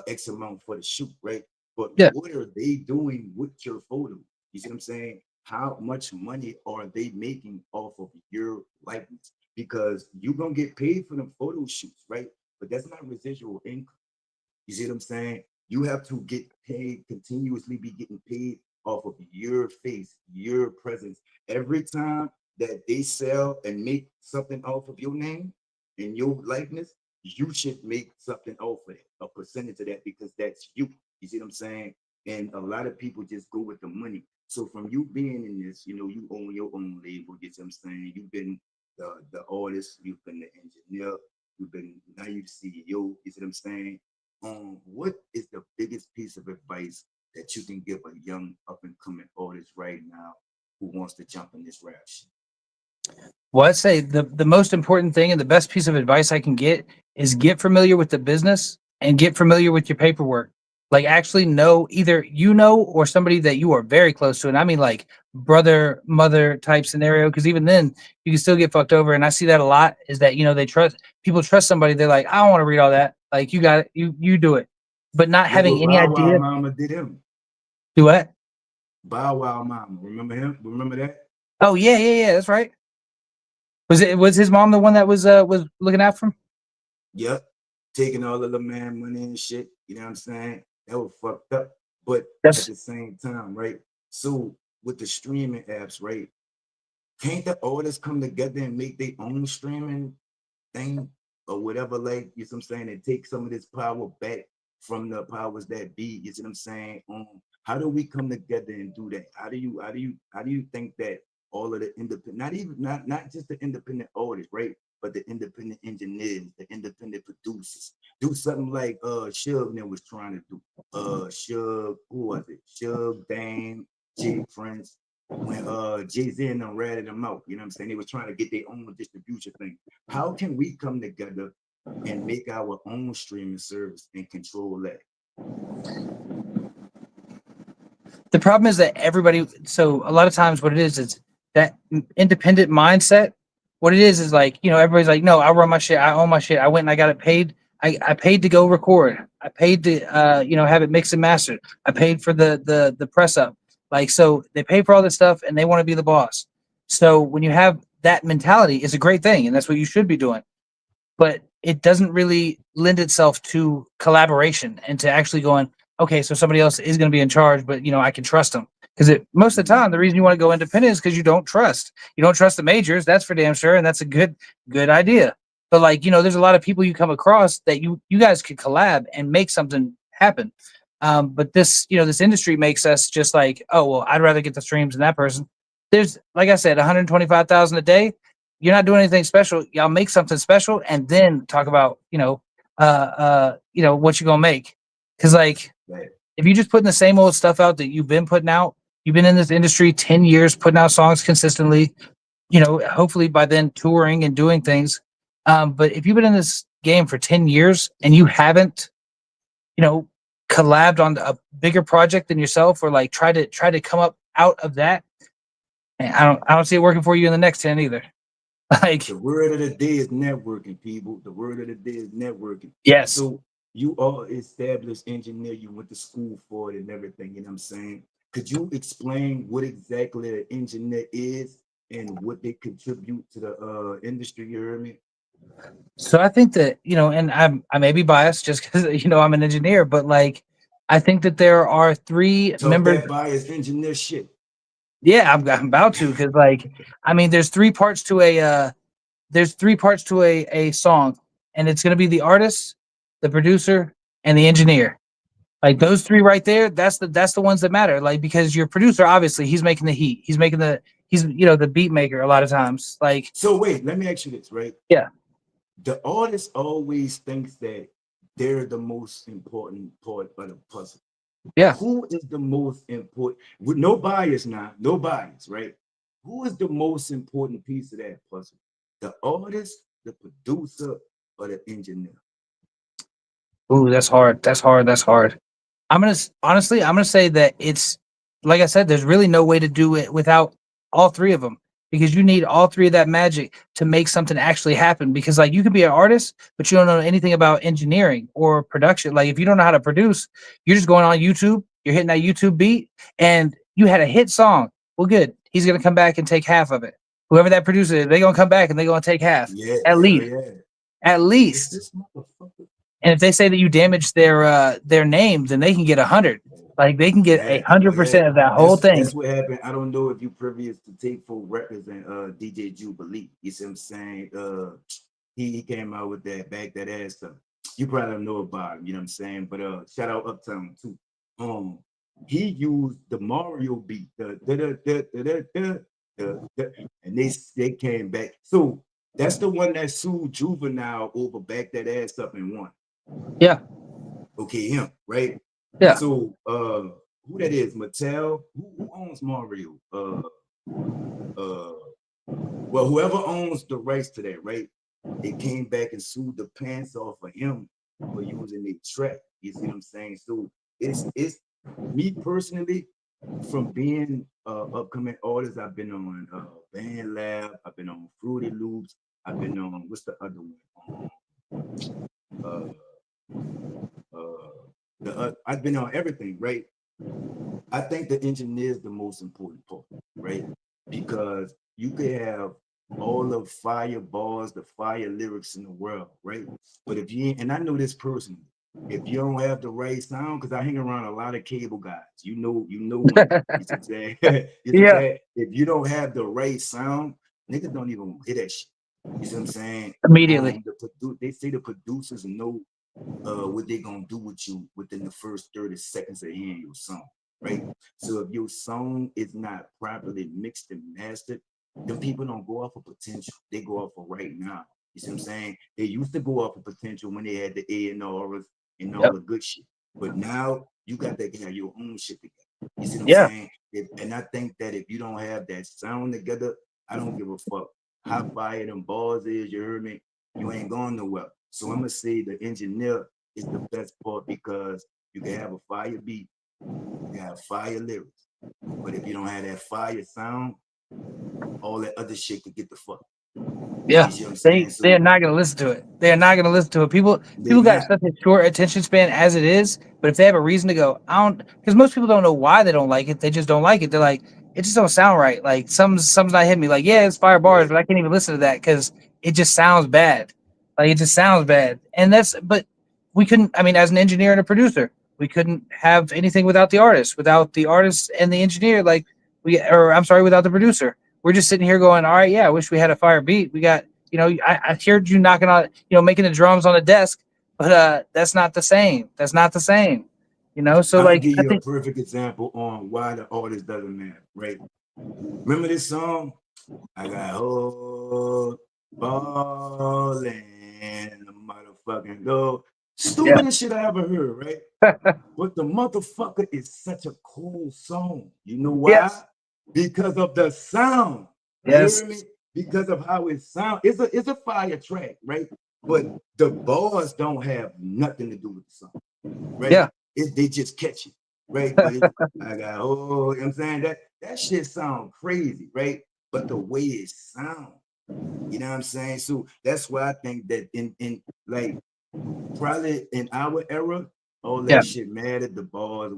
[SPEAKER 1] X amount for the shoot, right? But
[SPEAKER 3] Yeah.
[SPEAKER 1] what are they doing with your photo? You see what I'm saying? How much money are they making off of your likeness? Because you're gonna get paid for them photo shoots, right? But that's not residual income. You see what I'm saying? You have to get paid, continuously be getting paid off of your face, your presence. Every time that they sell and make something off of your name and your likeness, you should make something off of it, a percentage of that, because that's you. You see what I'm saying? And a lot of people just go with the money. So from you being in this, you own your own label. You see what I'm saying? You've been the artist, you've been the engineer, you've been now you the CEO. You see what I'm saying? What is the biggest piece of advice that you can give a young up and coming artist right now who wants to jump in this rap shit?
[SPEAKER 3] Well, I'd say the most important thing and the best piece of advice I can get is get familiar with the business and get familiar with your paperwork. Like actually know either or somebody that you are very close to, and I mean like brother mother type scenario. Because even then you can still get fucked over, and I see that a lot. Is that they trust people trust somebody. They're like, I don't want to read all that. Like you got it, you do it, but not
[SPEAKER 1] Look
[SPEAKER 3] having
[SPEAKER 1] what
[SPEAKER 3] any
[SPEAKER 1] Bow Wow
[SPEAKER 3] idea.
[SPEAKER 1] Mama did him.
[SPEAKER 3] Do what?
[SPEAKER 1] Bow Wow Mama, remember him? Remember that?
[SPEAKER 3] Oh yeah. That's right. Was his mom the one that was looking after him?
[SPEAKER 1] Yep, taking all of the man money and shit. You know what I'm saying? That was fucked up. But at
[SPEAKER 3] That's
[SPEAKER 1] the same time, right? So with the streaming apps, right? Can't the artists come together and make their own streaming thing or whatever, like you see what I'm saying, and take some of this power back from the powers that be, you see what I'm saying? How do we come together and do that? How do you think that all of the independent, not even not just the independent artists, right? But the independent engineers, the independent producers, do something like Suge was trying to do. Suge, who was it? Suge, Dame, Jay Prince, when Jay-Z and them ratted them out, you know what I'm saying? They were trying to get their own distribution thing. How can we come together and make our own streaming service and control that?
[SPEAKER 3] the problem is that everybody. So a lot of times, what it is that independent mindset. What it is like everybody's like, no, I run my shit, I own my shit, I went and I got it paid. I paid to go record. I paid to have it mixed and mastered. I paid for the press up. Like so, they pay for all this stuff and they want to be the boss. So when you have that mentality, it's a great thing, and that's what you should be doing. But it doesn't really lend itself to collaboration and to actually going, okay, so somebody else is going to be in charge, but I can trust them. Because most of the time, the reason you want to go independent is because you don't trust. You don't trust the majors. That's for damn sure, and that's a good idea. But like there's a lot of people you come across that you guys could collab and make something happen. But this industry makes us just like, oh well, I'd rather get the streams than that person. There's like I said, 125,000 a day. you're not doing anything special. Y'all make something special and then talk about, what you're gonna make. Cause like
[SPEAKER 1] Right.
[SPEAKER 3] if you just putting the same old stuff out that you've been putting out, you've been in this industry 10 years, putting out songs consistently, hopefully by then touring and doing things. But if you've been in this game for 10 years and you haven't, you know, collabed on a bigger project than yourself or like try to come up out of that, I don't see it working for you in the next 10 either.
[SPEAKER 1] The
[SPEAKER 3] Like,
[SPEAKER 1] word of the day is networking, people. The word of the day is networking.
[SPEAKER 3] yes.
[SPEAKER 1] So you are established engineer, you went to school for it and everything, you know what I'm saying? Could you explain what exactly an engineer is and what they contribute to the industry, you heard me?
[SPEAKER 3] So I think that, and I may be biased just because I'm an engineer, but like I think that there are three
[SPEAKER 1] Talk
[SPEAKER 3] members.
[SPEAKER 1] that bias engineer shit.
[SPEAKER 3] Yeah, I'm about to because like I mean there's three parts to a song, and it's gonna be the artist, the producer, and the engineer. Like those three right there, that's the ones that matter. Like because your producer, obviously, he's making the heat. He's the beat maker a lot of times. Like,
[SPEAKER 1] So wait, let me ask you this, right?
[SPEAKER 3] yeah,
[SPEAKER 1] The artist always thinks that they're the most important part of the puzzle.
[SPEAKER 3] yeah.
[SPEAKER 1] Who is the most important? With no bias now, no bias, right? Who is the most important piece of that puzzle? The artist, the producer, or the engineer?
[SPEAKER 3] Ooh, that's hard. That's hard. That's hard. Honestly, I'm gonna say that it's like I said. There's really no way to do it without all three of them because you need all three of that magic to make something actually happen. Because like you could be an artist, but you don't know anything about engineering or production. Like if you don't know how to produce, you're just going on YouTube. You're hitting that YouTube beat, and you had a hit song. Well, good. He's gonna come back and take half of it. Whoever that producer is, they're gonna come back and they're gonna take half
[SPEAKER 1] Yeah,
[SPEAKER 3] at
[SPEAKER 1] hell
[SPEAKER 3] least.
[SPEAKER 1] yeah.
[SPEAKER 3] At
[SPEAKER 1] Is
[SPEAKER 3] least.
[SPEAKER 1] this motherfucker?
[SPEAKER 3] And if they say that you damage their name, then they can get 100. Like they can get a
[SPEAKER 1] That
[SPEAKER 3] hundred
[SPEAKER 1] yeah,
[SPEAKER 3] percent of that whole
[SPEAKER 1] that's
[SPEAKER 3] thing.
[SPEAKER 1] what happened. I don't know if you previous to take full represent DJ Jubilee. You see what I'm saying? He came out with that ass stuff. You probably don't know about him, you know what I'm saying? But shout out Uptown too. Um he used the Mario beat, and they came back. So that's the one that sued Juvenile over back that ass up and won.
[SPEAKER 3] Yeah,
[SPEAKER 1] Okay, him, right?
[SPEAKER 3] yeah.
[SPEAKER 1] So who that is? Mattel? Who owns Mario? Uh well, whoever owns the rights to that, right? They came back and sued the pants off of him for using the track. You see what I'm saying? So it's me personally, from being upcoming artist, I've been on Band Lab, I've been on Fruity Loops, I've been on what's the other one? Uh I've been on everything, right? I think the engineer is the most important part, right? Because you could have all the fire bars, the fire lyrics in the world, right? But if you ain't, and I know this personally, if you don't have the right sound, because I hang around a lot of cable guys, you know one. You see what I'm saying? You see what I'm
[SPEAKER 3] Yeah,
[SPEAKER 1] saying? If you don't have the right sound, niggas don't even hear that shit. You see what I'm saying?
[SPEAKER 3] immediately.
[SPEAKER 1] They say the producers know what they gonna do with you within the first 30 seconds of hearing your song, right? So if your song is not properly mixed and mastered, then people don't go off of potential. They go off of right now. You see what I'm saying? They used to go off of potential when they had the A&Rs and all
[SPEAKER 3] Yep.
[SPEAKER 1] the good shit. But now you got to have your own shit together. You see what I'm
[SPEAKER 3] Yeah.
[SPEAKER 1] saying? And I think that if you don't have that sound together, I don't give a fuck how fire them balls is, you heard me? You ain't going nowhere. So I'm gonna say the engineer is the best part because you can have a fire beat, you can have fire lyrics, but if you don't have that fire sound, all that other shit could get the fuck.
[SPEAKER 3] Yeah.
[SPEAKER 1] You see what I'm saying?
[SPEAKER 3] They are
[SPEAKER 1] So
[SPEAKER 3] not gonna listen to it. They are not gonna listen to it.
[SPEAKER 1] they
[SPEAKER 3] People got
[SPEAKER 1] not.
[SPEAKER 3] such a short attention span as it is, but if they have a reason to go, I don't because most people don't know why they don't like it. They just don't like it. They're like, it just don't sound right. Like something's not hitting me. Like, yeah, it's fire bars,
[SPEAKER 1] Yeah.
[SPEAKER 3] but I can't even listen to that because it just sounds bad. Like it just sounds bad. And that's but we couldn't I mean, as an engineer and a producer, we couldn't have anything without the artist and the engineer, like or I'm sorry, without the producer. We're just sitting here going, all right, yeah, I wish we had a fire beat. We got I heard you knocking on, making the drums on the desk, but that's not the same. That's not the same. So
[SPEAKER 1] I'm gonna
[SPEAKER 3] like
[SPEAKER 1] give
[SPEAKER 3] I
[SPEAKER 1] you a
[SPEAKER 3] think
[SPEAKER 1] perfect example on why the artist doesn't matter, right? Remember this song? I got hoes
[SPEAKER 3] Yeah.
[SPEAKER 1] stupidest shit I ever heard, right? But the motherfucker is such a cool song. You know why?
[SPEAKER 3] Yes.
[SPEAKER 1] Because of the sound. You
[SPEAKER 3] Yes.
[SPEAKER 1] hear me? Because of how it sounds. It's a fire track, right? But the bars don't have nothing to do with the song, right?
[SPEAKER 3] Yeah.
[SPEAKER 1] They just catch it, right? But I got, you know what I'm saying? That shit sound crazy, right? But the way it sounds, you know what I'm saying? So that's why I think that in like probably in our era, all
[SPEAKER 3] Yeah.
[SPEAKER 1] that shit mattered, the bars,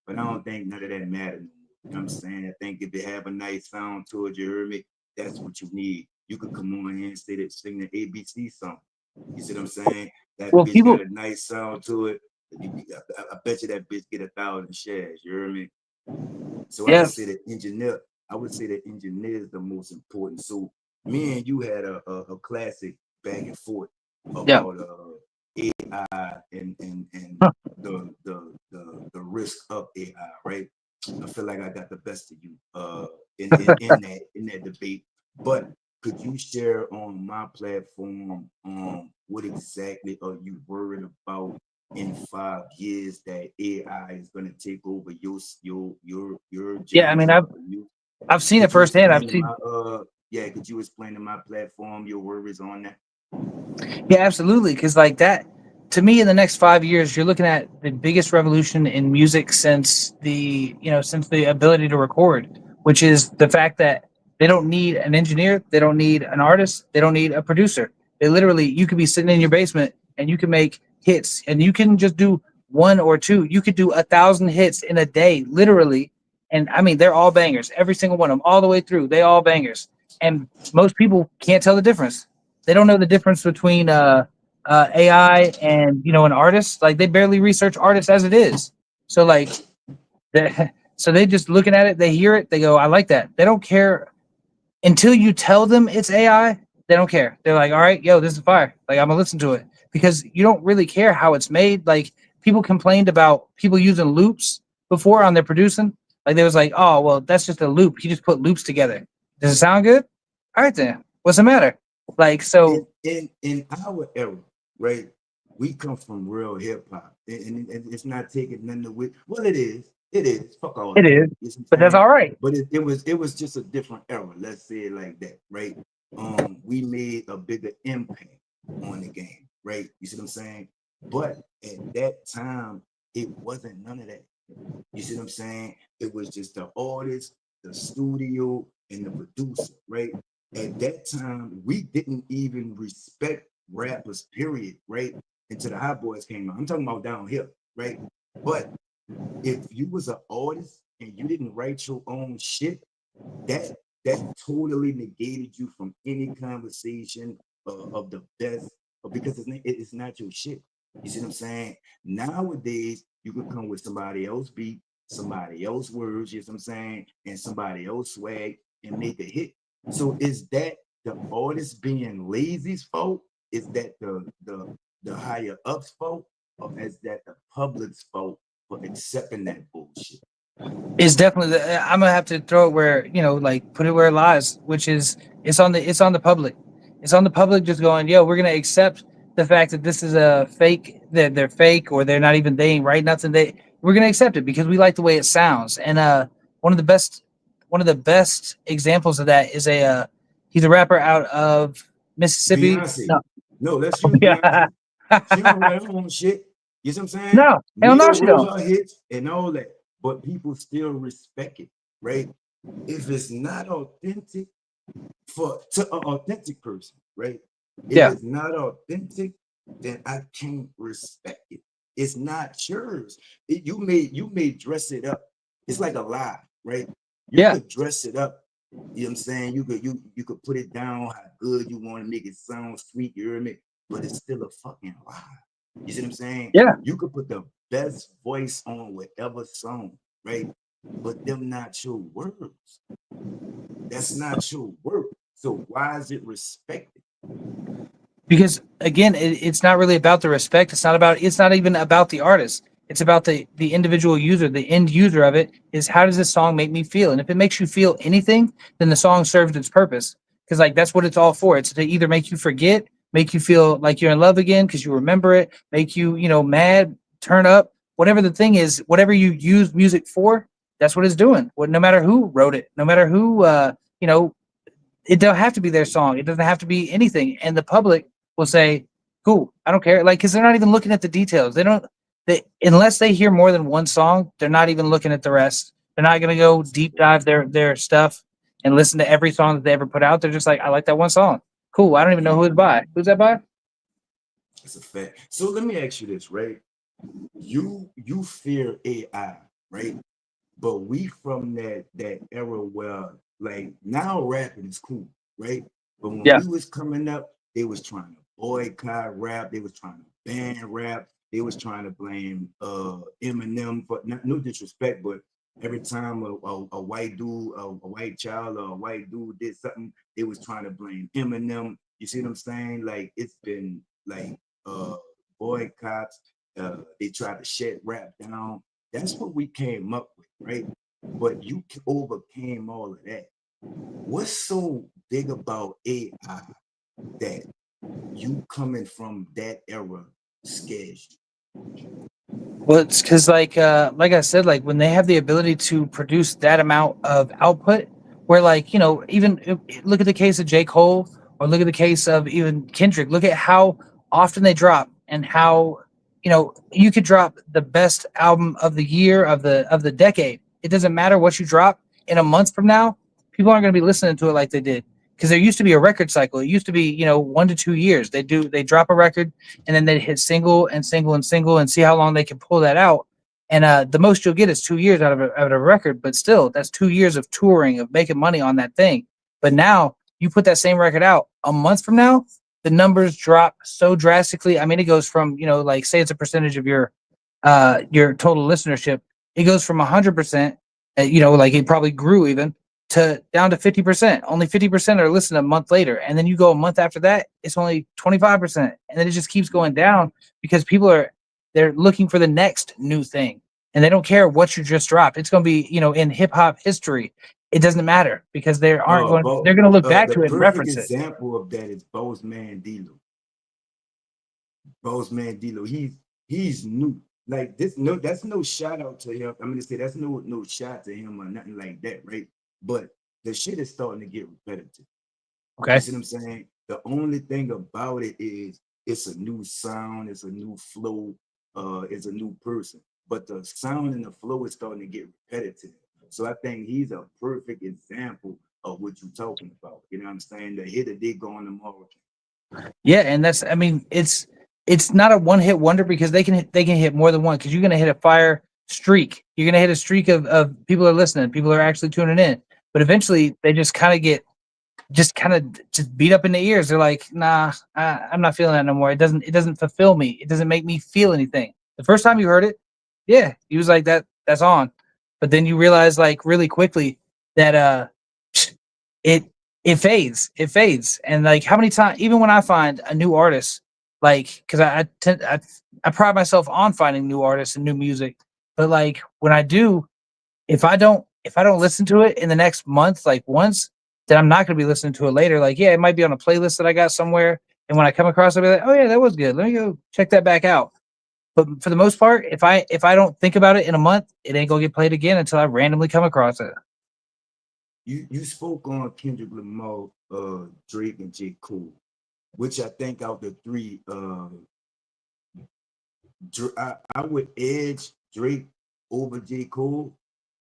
[SPEAKER 1] but I don't think none of that mattered. You know what I'm saying? I think if they have a nice sound to it, you hear me? That's what you need. You could come on here and say that, sing the ABC song. You see what I'm saying? That
[SPEAKER 3] Well,
[SPEAKER 1] bitch got
[SPEAKER 3] people.
[SPEAKER 1] a nice sound to it. I bet you that bitch get 1,000 shares. You hear me? So I would
[SPEAKER 3] Yeah.
[SPEAKER 1] say that engineer, I would say that engineer is the most important. So me and you had a classic back and forth
[SPEAKER 3] Yeah.
[SPEAKER 1] about AI and
[SPEAKER 3] Huh.
[SPEAKER 1] the risk of AI, right? I feel like I got the best of you in that debate. But could you share on my platform what exactly are you worried about in 5 years that AI is going to take over your
[SPEAKER 3] Yeah. I mean,
[SPEAKER 1] generation for you?
[SPEAKER 3] I've seen it
[SPEAKER 1] Could you
[SPEAKER 3] firsthand. I've
[SPEAKER 1] explain to
[SPEAKER 3] seen.
[SPEAKER 1] my could you explain to my platform your worries on that?
[SPEAKER 3] Yeah, absolutely. Because like that, to me, in the next 5 years, you're looking at the biggest revolution in music since since the ability to record, which is the fact that they don't need an engineer, they don't need an artist, they don't need a producer. They literally, you could be sitting in your basement and you can make hits, and you can just do one or two. You could do 1,000 hits in a day, literally. And I mean, they're all bangers, every single one of them, all the way through. They all bangers, and most people can't tell the difference. They don't know the difference between AI and an artist. Like they barely research artists as it is. So like, so they just looking at it, they hear it, they go, "I like that." They don't care until you tell them it's AI. They don't care. They're like, "All right, yo, this is fire. Like I'm gonna listen to it," because you don't really care how it's made. Like people complained about people using loops before on their producing. Like they was like, "Oh, well, that's just a loop. He just put loops together. Does it sound good? All right then. What's the matter?" Like so.
[SPEAKER 1] In our era, right? We come from real hip hop, and it's not taking nothing away. Well, it is. It is. Fuck all
[SPEAKER 3] It
[SPEAKER 1] that.
[SPEAKER 3] is,
[SPEAKER 1] You know what I'm
[SPEAKER 3] but that's
[SPEAKER 1] saying?
[SPEAKER 3] all right.
[SPEAKER 1] But it was just a different era. Let's say it like that, right? We made a bigger impact on the game, right? You see what I'm saying? But at that time, it wasn't none of that. You see what I'm saying? It was just the artist, the studio, and the producer, right? At that time, we didn't even respect rappers, period, right? Until the Hot Boys came out. I'm talking about down here, right? But if you was an artist and you didn't write your own shit, that that totally negated you from any conversation of the best, because it's not your shit. You see what I'm saying? Nowadays, you can come with somebody else beat, somebody else words, you know what I'm saying, and somebody else swag and make a hit. So is that the artist being lazy's fault? Is that the higher ups fault? Or is that the public's fault for accepting that bullshit?
[SPEAKER 3] It's definitely I'm gonna have to throw it where like put it where it lies, which is it's on the public. It's on the public just going, yo, we're gonna accept the fact that this is a fake, that they're fake, or they're not even, they ain't right nothing. We're gonna accept it because we like the way it sounds. And one of the best one of the best examples of that is he's a rapper out of Mississippi.
[SPEAKER 1] Beyonce.
[SPEAKER 3] No,
[SPEAKER 1] No, let's use
[SPEAKER 3] yeah,
[SPEAKER 1] Beyonce. She don't write her own shit. You know what I'm saying?
[SPEAKER 3] no, hell no,
[SPEAKER 1] Neo
[SPEAKER 3] she
[SPEAKER 1] wrote
[SPEAKER 3] don't.
[SPEAKER 1] her hits and all that, but people still respect it, right? If it's not authentic to an authentic person, right? If
[SPEAKER 3] Yeah,
[SPEAKER 1] it's not authentic, then I can't respect it. It's not yours. You may dress it up. It's like a lie, right? You
[SPEAKER 3] yeah,
[SPEAKER 1] could dress it up. You know what I'm saying? You could put it down how good you want to make it sound sweet, you hear me? But it's still a fucking lie. You see what I'm saying?
[SPEAKER 3] yeah.
[SPEAKER 1] You could put the best voice on whatever song, right? But them not your words. That's not your work. So why is it respected?
[SPEAKER 3] Because again, it's not really about the respect. It's not even about the artist. It's about the individual user, the end user of it. Is, how does this song make me feel? And if it makes you feel anything, then the song served its purpose, because like that's what it's all for. It's to either make you forget make you feel like you're in love again because you remember it, make you, mad, turn up, whatever the thing is, whatever you use music for, that's what it's doing. What, no matter who wrote it, no matter who, you know, it don't have to be their song. It doesn't have to be anything. And the public will say, "Cool, I don't care." Like, because they're not even looking at the details. They don't. They unless they hear more than one song, they're not even looking at the rest. They're not gonna go deep dive their stuff and listen to every song that they ever put out. They're just like, "I like that one song. Cool. I don't even know who it's by. Who's that by?"
[SPEAKER 1] It's a fact. So let me ask you this, right? You fear AI, right? But we from that era where like now rapping is cool, right? But when
[SPEAKER 3] Yeah.
[SPEAKER 1] we was coming up, they was trying to boycott rap, they was trying to ban rap, they was trying to blame Eminem for not, no disrespect, but every time a white dude, a white child or a white dude did something, they was trying to blame Eminem. You see what I'm saying? Like it's been like boycotts, they tried to shut rap down. That's what we came up with, right? But you overcame all of that. What's so big about AI that you coming from that era scares
[SPEAKER 3] Well, it's because like I said, like when they have the ability to produce that amount of output, where like even look at the case of J. Cole, or look at the case of even Kendrick. Look at how often they drop, and how you could drop the best album of the year, of the decade. It doesn't matter what you drop in a month from now. People aren't going to be listening to it like they did, because there used to be a record cycle. It used to be 1 to 2 years. They drop a record, and then they hit single and single and single and see how long they can pull that out. And the most you'll get is 2 years out of a record, but still, that's 2 years of touring, of making money on that thing. But now you put that same record out a month from now, the numbers drop so drastically. I mean, it goes from like say it's a percentage of your total listenership. It goes from 100%, like it probably grew even to down to 50%. Only 50% are listening a month later. And then you go a month after that, it's only 25%. And then it just keeps going down because they're looking for the next new thing. And they don't care what you just dropped. It's going to be, in hip hop history. It doesn't matter because they're going to look back
[SPEAKER 1] the
[SPEAKER 3] to it and
[SPEAKER 1] perfect
[SPEAKER 3] reference it.
[SPEAKER 1] example of that is Bozeman Dilo. Bozeman Dilo, he's new. Like this, no, that's no shout out to him. I'm gonna say that's no shot to him or nothing like that, right? But the shit is starting to get repetitive. You
[SPEAKER 3] Okay.
[SPEAKER 1] see what I'm saying? The only thing about it is it's a new sound, it's a new flow, it's a new person. But the sound and the flow is starting to get repetitive. So I think he's a perfect example of what you're talking about. You know what I'm saying? The hit a dig on tomorrow.
[SPEAKER 3] Yeah, and I mean, it's not a one hit wonder because they can hit more than one, because you're gonna hit a fire streak. You're gonna hit a streak of people are listening, people are actually tuning in. But eventually they just kind of get just beat up in the ears. They're like, nah, I'm not feeling that no more. It doesn't fulfill me. It doesn't make me feel anything. The first time you heard it, yeah, you was like that's on. But then you realize like really quickly that it it fades. And like how many times, even when I find a new artist, like because I pride myself on finding new artists and new music, but like when I do, if I don't listen to it in the next month, like once, then I'm not gonna be listening to it later. Like, yeah, it might be on a playlist that I got somewhere, and when I come across it, I'll be like, oh yeah, that was good. Let me go check that back out. But for the most part, if I don't think about it in a month, it ain't gonna get played again until I randomly come across it.
[SPEAKER 1] You spoke on Kendrick Lamar, Drake, and J. Cole, which I think out the three, I would edge Drake over J. Cole,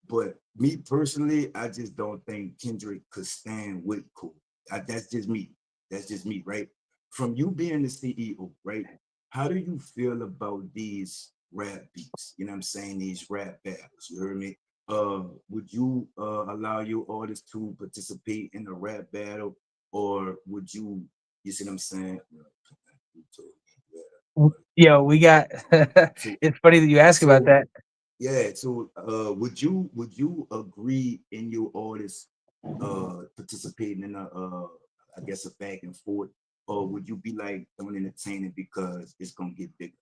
[SPEAKER 1] but me personally, I just don't think Kendrick could stand with Cole. That's just me. That's just me, right? From you being the CEO, right? How do you feel about these rap beats? You know what I'm saying? These rap battles. You heard me? Would you allow your artists to participate in a rap battle, or would you? You see what I'm saying?
[SPEAKER 3] Yo, we got.
[SPEAKER 1] So
[SPEAKER 3] It's funny that you ask about
[SPEAKER 1] so
[SPEAKER 3] that.
[SPEAKER 1] yeah, so would you agree in your artists participating in a I guess a back and forth, or would you be like don't entertain it because it's gonna get bigger?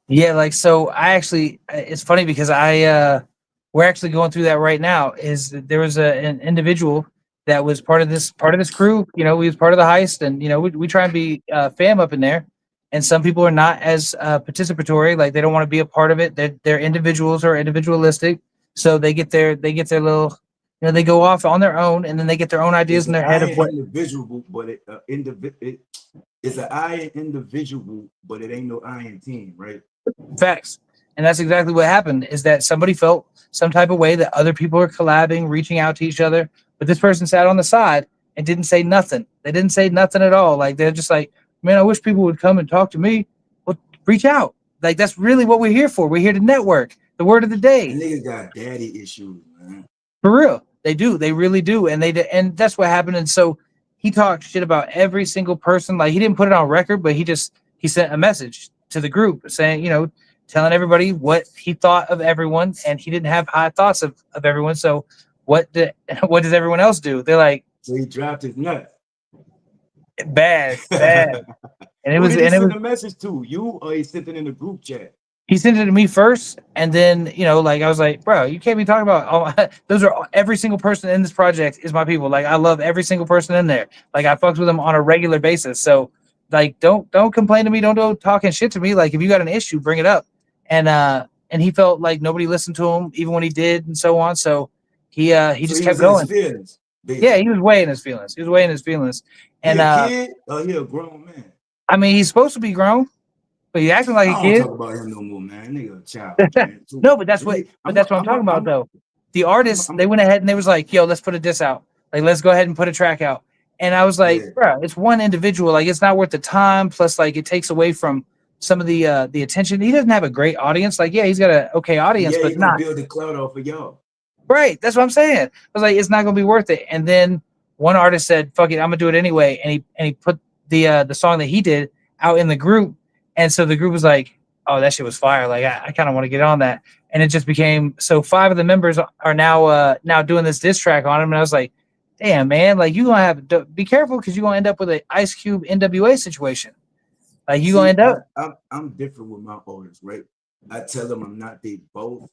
[SPEAKER 3] Yeah, like so I actually it's funny because we're actually going through that right now. Is that there was an individual that was part of this crew. You know, we was part of the heist, and you know, we try and be fam up in there. And some people are not as participatory, like they don't want to be a part of it. They're individuals or individualistic, so they get their little, you know, they go off on their own, and then they get their own ideas
[SPEAKER 1] It's
[SPEAKER 3] in
[SPEAKER 1] an
[SPEAKER 3] their head
[SPEAKER 1] I
[SPEAKER 3] of what
[SPEAKER 1] individual, but it's an I individual, but it ain't no I in team, right?
[SPEAKER 3] facts. And that's exactly what happened. Is that somebody felt some type of way that other people are collabing, reaching out to each other, but this person sat on the side and didn't say nothing. They didn't say nothing at all. Like they're just like, man, I wish people would come and talk to me. Well, reach out. Like that's really what we're here for. We're here to network. The word of the
[SPEAKER 1] And
[SPEAKER 3] day.
[SPEAKER 1] niggas got daddy issues, man.
[SPEAKER 3] For real, they do. They really do, and and that's what happened. And so he talked shit about every single person. Like he didn't put it on record, but he sent a message to the group saying, you know, telling everybody what he thought of everyone, and he didn't have high thoughts of everyone. So what did what does everyone else do? They're like
[SPEAKER 1] So he dropped his nut.
[SPEAKER 3] bad, bad, and it
[SPEAKER 1] Who
[SPEAKER 3] was
[SPEAKER 1] did he
[SPEAKER 3] and it was
[SPEAKER 1] send a message to? You or he sent it in the group chat?
[SPEAKER 3] he sent it to me first, and then you know, like I was like, bro, you can't be talking about those are every single person in this project is my people. Like I love every single person in there. Like I fucks with them on a regular basis. So like, don't complain to me. Don't go talking shit to me. Like if you got an issue, bring it up. And he felt like nobody listened to him, even when he did, and so on. So he
[SPEAKER 1] So
[SPEAKER 3] just
[SPEAKER 1] he
[SPEAKER 3] kept
[SPEAKER 1] was in his
[SPEAKER 3] going.
[SPEAKER 1] feelings,
[SPEAKER 3] Yeah, he
[SPEAKER 1] basically.
[SPEAKER 3] was weighing his feelings. He was weighing his feelings,
[SPEAKER 1] He
[SPEAKER 3] and
[SPEAKER 1] a kid or he a grown man?
[SPEAKER 3] I mean, he's supposed to be grown, but he's acting like a
[SPEAKER 1] I don't
[SPEAKER 3] kid.
[SPEAKER 1] talk about him no more, man. Nigga a child, man. So
[SPEAKER 3] No, but that's
[SPEAKER 1] let
[SPEAKER 3] what
[SPEAKER 1] me
[SPEAKER 3] but that's what I'm talking about though. The artists,
[SPEAKER 1] I'm
[SPEAKER 3] they went ahead and they was like, yo, let's put a diss out. Like let's go ahead and put a track out. And I was like,
[SPEAKER 1] yeah.
[SPEAKER 3] bro, it's one individual. Like it's not worth the time. Plus, like it takes away from some of the attention. He doesn't have a great audience. Like, yeah, he's got an okay audience,
[SPEAKER 1] Yeah, he
[SPEAKER 3] but
[SPEAKER 1] gonna
[SPEAKER 3] not
[SPEAKER 1] build the cloud off of y'all.
[SPEAKER 3] right. That's what I'm saying. I was like, it's not gonna be worth it. And then one artist said, fuck it, I'm gonna do it anyway. And he put the song that he did out in the group. And so the group was like, oh, that shit was fire. Like I kind of want to get on that. And it just became so five of the members are now doing this diss track on him. And I was like, damn, man, like you gonna have to be careful because you're gonna end up with an Ice Cube NWA situation. Like you gonna
[SPEAKER 1] See,
[SPEAKER 3] end up.
[SPEAKER 1] I'm different with my artists, right? I tell them I'm not they both,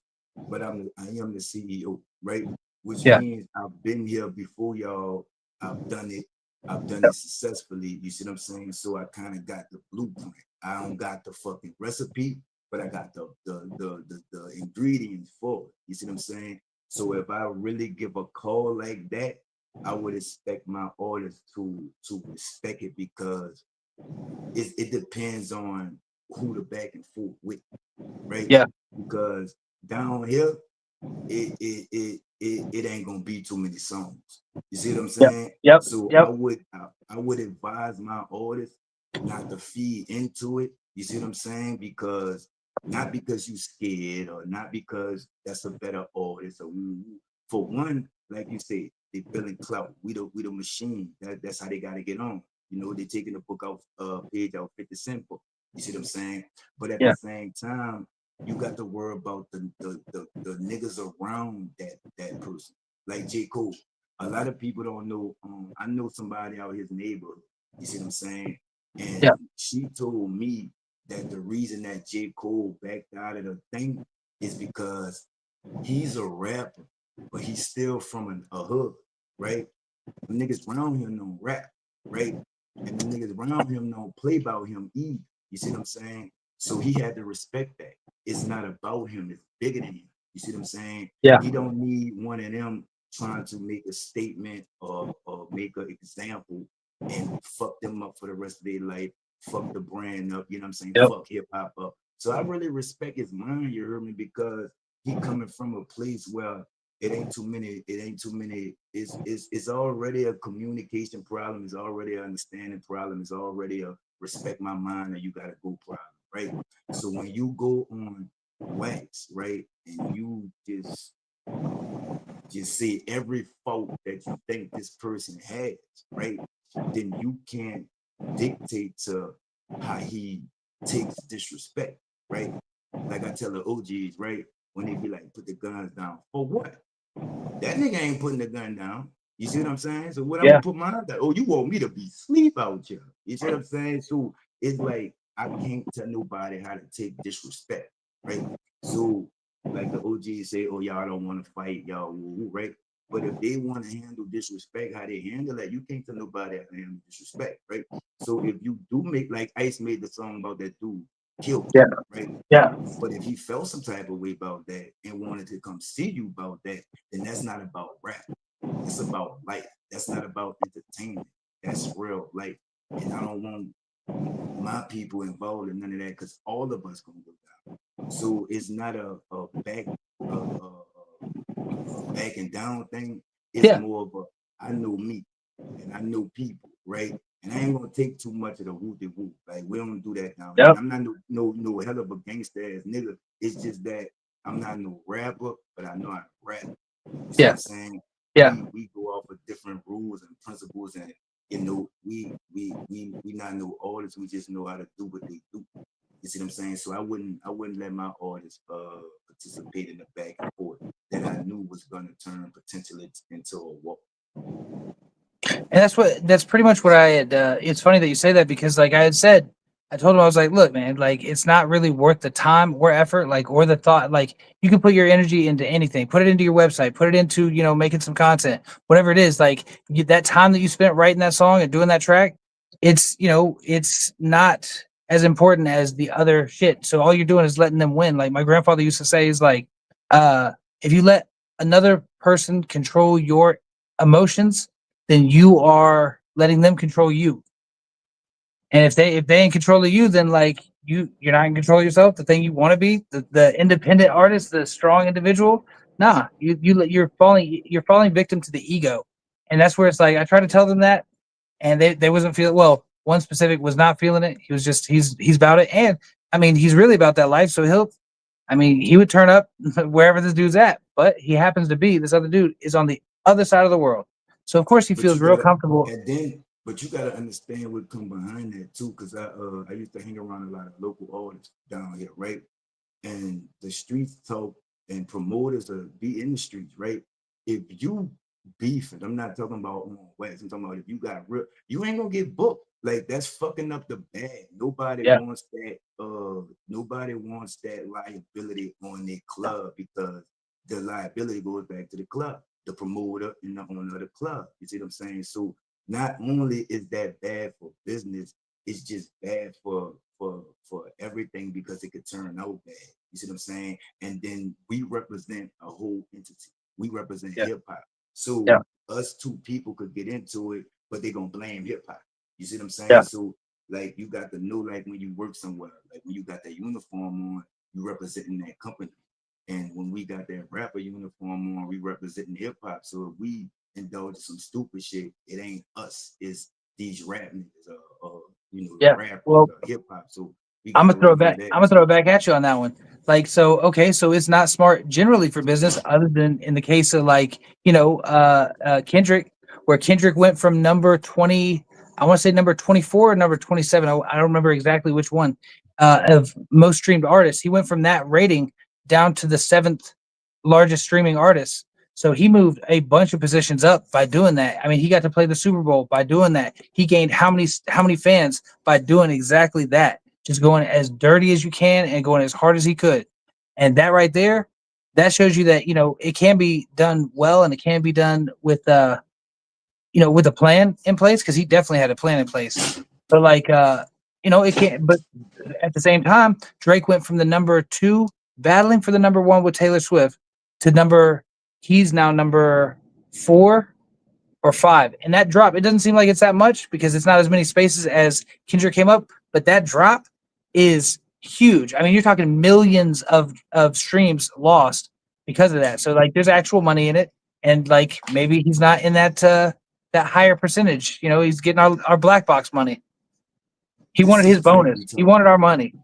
[SPEAKER 1] but I am the CEO, right? Which
[SPEAKER 3] Yeah.
[SPEAKER 1] means I've been here before y'all. I've done it. I've done it successfully. You see what I'm saying? So I kind of got the blueprint. I don't got the fucking recipe, but I got the ingredients for it. You see what I'm saying? So if I really give a call like that, I would expect my artists to respect it because it depends on who the back and forth with, right?
[SPEAKER 3] Yeah.
[SPEAKER 1] Because down here, it ain't gonna be too many songs. You see what I'm
[SPEAKER 3] Yep.
[SPEAKER 1] saying?
[SPEAKER 3] Yep.
[SPEAKER 1] So
[SPEAKER 3] Yep.
[SPEAKER 1] I would advise my artists not to feed into it. You see what I'm saying? Because not because you scared or not because that's a better artist or for one, like you said, they feeling clout. We the machine. That's how they gotta get on. You know, they taking the book off page out 50 Cent book. You see what I'm saying? But at the
[SPEAKER 3] Yeah.
[SPEAKER 1] same time, you got to worry about the niggas around that person. Like J. Cole. A lot of people don't know. I know somebody out his neighborhood. You see what I'm saying?
[SPEAKER 3] Yeah.
[SPEAKER 1] And she told me that the reason that J. Cole backed out of the thing is because he's a rapper, but he's still from a hood, right? The niggas around him don't rap, right? And the niggas around him don't play about him either. You see what I'm saying? So he had to respect that. It's not about him, it's bigger than him. You see what I'm saying?
[SPEAKER 3] Yeah.
[SPEAKER 1] He don't need one of them trying to make a statement or make an example and fuck them up for the rest of their life, fuck the brand up, you know what I'm saying?
[SPEAKER 3] Yep.
[SPEAKER 1] Fuck hip hop up. So I really respect his mind, you heard me, because he coming from a place where it ain't too many it's already a communication problem, it's already an understanding problem, it's already a respect my mind or you gotta go problem, right? So when you go on wax, right, and you just say every fault that you think this person has, right, then you can't dictate to how he takes disrespect, right? Like I tell the OGs, right, when they be like, put the guns down. For what? That nigga ain't putting the gun down. You see what I'm saying? So what I'm
[SPEAKER 3] Yeah.
[SPEAKER 1] gonna put mine down? Oh, you want me to be sleep out here? You see what I'm saying? So it's like I can't tell nobody how to take disrespect, right? So like the OGs say, oh y'all don't want to fight, y'all, right? But if they want to handle disrespect, how they handle it, you can't tell nobody how to handle disrespect, right? So if you do make like Ice made the song about that dude killed him,
[SPEAKER 3] Yeah.
[SPEAKER 1] right?
[SPEAKER 3] Yeah.
[SPEAKER 1] But if he felt some type of way about that and wanted to come see you about that, then that's not about rap. That's about life. That's not about entertainment. That's real life. And I don't want my people involved in none of that because all of us gonna go down. So it's not a backing down thing. It's
[SPEAKER 3] Yeah.
[SPEAKER 1] more of a I know me and I know people, right? And I ain't gonna take too much of the whoop de whoop. Like we don't do that down here.
[SPEAKER 3] Yep.
[SPEAKER 1] And I'm not no hell of a gangster ass nigga. It's just that I'm not no rapper, but I know how to rap. You see what
[SPEAKER 3] Yeah.
[SPEAKER 1] I'm saying?
[SPEAKER 3] Yeah.
[SPEAKER 1] We go off of different rules and principles, and we not know artists. We just know how to do what they do. You see what I'm saying? So I wouldn't let my artists participate in the back and forth that I knew was gonna turn potentially into a war.
[SPEAKER 3] And that's pretty much what I had. It's funny that you say that because, like I had said, I told him I was like, look, man, like it's not really worth the time or effort, like or the thought. Like you can put your energy into anything, put it into your website, put it into making some content, whatever it is. Like that time that you spent writing that song and doing that track, it's not as important as the other shit. So all you're doing is letting them win. Like my grandfather used to say, is like, uh, if you let another person control your emotions, then you are letting them control you. And if they in control of you, then like you're not in control of yourself, the thing you want to be, the independent artist, the strong individual. Nah, you're falling victim to the ego. And that's where it's like I try to tell them that, and they wasn't feeling well. One specific was not feeling it. He was just he's about it. And I mean he's really about that life. So he would turn up wherever this dude's at, but he happens to be this other dude is on the other side of the world. So of course he
[SPEAKER 1] But
[SPEAKER 3] feels
[SPEAKER 1] you
[SPEAKER 3] real
[SPEAKER 1] gotta
[SPEAKER 3] comfortable.
[SPEAKER 1] but you gotta understand what come behind that too, because I used to hang around a lot of local artists down here, right? And the streets talk and promoters are be in the streets, right? If you beef, and I'm not talking about on wax, I'm talking about if you got real, you ain't gonna get booked. Like that's fucking up the bag.
[SPEAKER 3] Yeah,
[SPEAKER 1] Nobody wants that liability on their club because the liability goes back to the club, the promoter and the owner of the club. You see what I'm saying? So not only is that bad for business, it's just bad for everything because it could turn out bad. You see what I'm saying? And then we represent a whole entity. We represent
[SPEAKER 3] yeah,
[SPEAKER 1] hip hop. So
[SPEAKER 3] yeah,
[SPEAKER 1] us two people could get into it, but they're gonna blame hip hop. You see what I'm saying?
[SPEAKER 3] yeah,
[SPEAKER 1] So like you got to know, like when you work somewhere, like when you got that uniform on, you representing that company. And when we got that rapper uniform on, we representing hip hop. So if we indulge in some stupid shit, it ain't us. It's these rap niggas, the
[SPEAKER 3] yeah.
[SPEAKER 1] rappers,
[SPEAKER 3] Well,
[SPEAKER 1] hip hop. So we
[SPEAKER 3] I'm
[SPEAKER 1] got
[SPEAKER 3] gonna
[SPEAKER 1] to
[SPEAKER 3] throw it
[SPEAKER 1] remember
[SPEAKER 3] back.
[SPEAKER 1] that
[SPEAKER 3] I'm gonna
[SPEAKER 1] too.
[SPEAKER 3] throw it back at you on that one. Like, so okay, so it's not smart generally for business, other than in the case of like Kendrick, where Kendrick went from number 20, I want to say number 24 or number 27. I don't remember exactly which one of most streamed artists. He went from that rating down to the seventh largest streaming artist. So he moved a bunch of positions up by doing that. I mean, he got to play the Super Bowl by doing that. He gained how many fans by doing exactly that, just going as dirty as you can and going as hard as he could. And that right there, that shows you that it can be done well and it can be done with a plan in place, because he definitely had a plan in place. But like it can't. But at the same time, Drake went from the number two battling for the number one with Taylor Swift to he's now number 4 or 5. And that drop, it doesn't seem like it's that much because it's not as many spaces as Kendrick came up, but that drop is huge. I mean, you're talking millions of streams lost because of that. So like there's actual money in it. And like maybe he's not in that higher percentage. He's getting our black box money. He
[SPEAKER 1] This
[SPEAKER 3] wanted his
[SPEAKER 1] is Drake we
[SPEAKER 3] bonus. He
[SPEAKER 1] talk
[SPEAKER 3] wanted our
[SPEAKER 1] about.
[SPEAKER 3] money.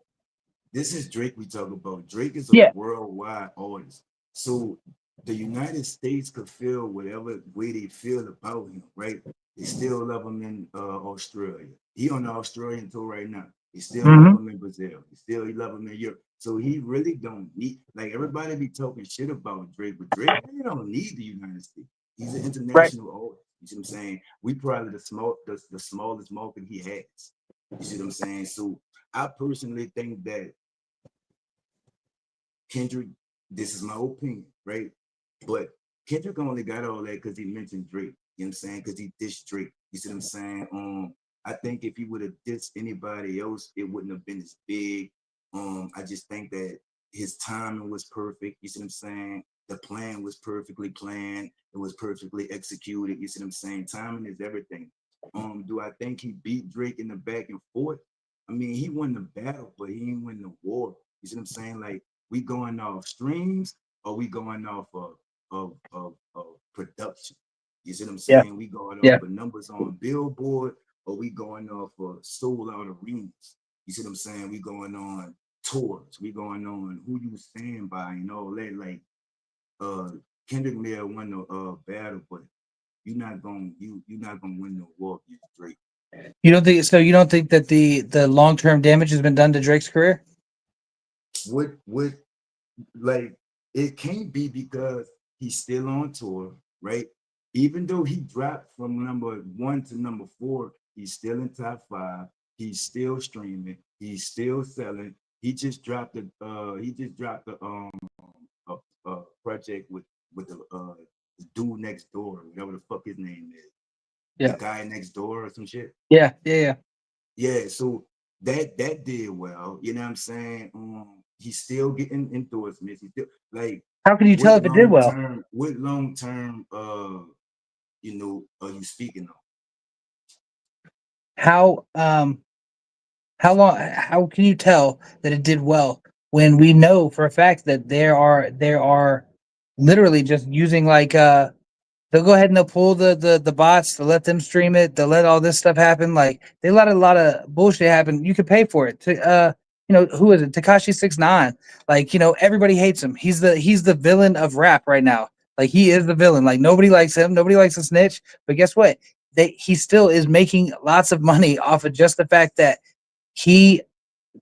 [SPEAKER 1] This is Drake we talk about. Drake is a
[SPEAKER 3] Yeah.
[SPEAKER 1] worldwide artist. So the United States could feel whatever way they feel about him, right? They still love him in Australia. He on the Australian tour right now. They still love
[SPEAKER 3] Hmm.
[SPEAKER 1] him in Brazil. He love him in Europe. So he really don't need, like everybody be talking shit about Drake, but Drake really don't need the United States. He's an
[SPEAKER 3] Right.
[SPEAKER 1] international artist. You see what I'm saying? We probably the smallest market he has. You see what I'm saying? So I personally think that Kendrick, this is my opinion, right? But Kendrick only got all that because he mentioned Drake. You know what I'm saying? Because he dissed Drake. You see what I'm saying? I think if he would have dissed anybody else, it wouldn't have been as big. I just think that his timing was perfect. You see what I'm saying? The plan was perfectly planned. It was perfectly executed. You see what I'm saying? Timing is everything. Do I think he beat Drake in the back and forth? I mean, he won the battle, but he didn't win the war. You see what I'm saying? Like we going off streams or we going off of production. You see what I'm
[SPEAKER 3] Yeah,
[SPEAKER 1] saying? We going off
[SPEAKER 3] yeah.
[SPEAKER 1] of numbers on Billboard or we going off of sold out arenas. You see what I'm saying? We going on tours. We going on who you stand by and all that. Like uh Kendrick may have won the battle, but you're not gonna win the war against Drake.
[SPEAKER 3] You don't think so? You don't think that the long term damage has been done to Drake's career?
[SPEAKER 1] What like it can't be because he's still on tour, right? Even though he dropped from number 1 to number 4, he's still in top 5. He's still streaming. He's still selling. He just dropped a, a project with the dude next door, whatever the fuck his name is, the
[SPEAKER 3] Yeah,
[SPEAKER 1] guy next door or some shit.
[SPEAKER 3] yeah, yeah, yeah.
[SPEAKER 1] Yeah, so that did well. You know what I'm saying? He's still getting endorsements. He's still like
[SPEAKER 3] How can you tell if it did well?
[SPEAKER 1] what long term are you speaking of?
[SPEAKER 3] How how long? How can you tell that it did well when we know for a fact that there are literally just using like they'll go ahead and they'll pull the bots to let them stream it. They'll let all this stuff happen. Like they let a lot of bullshit happen. You could pay for it. To who is it? Takashi 69. Like everybody hates him. He's the villain of rap right now. Like he is the villain. Like nobody likes him. Nobody likes a snitch. But guess what? He still is making lots of money off of just the fact that he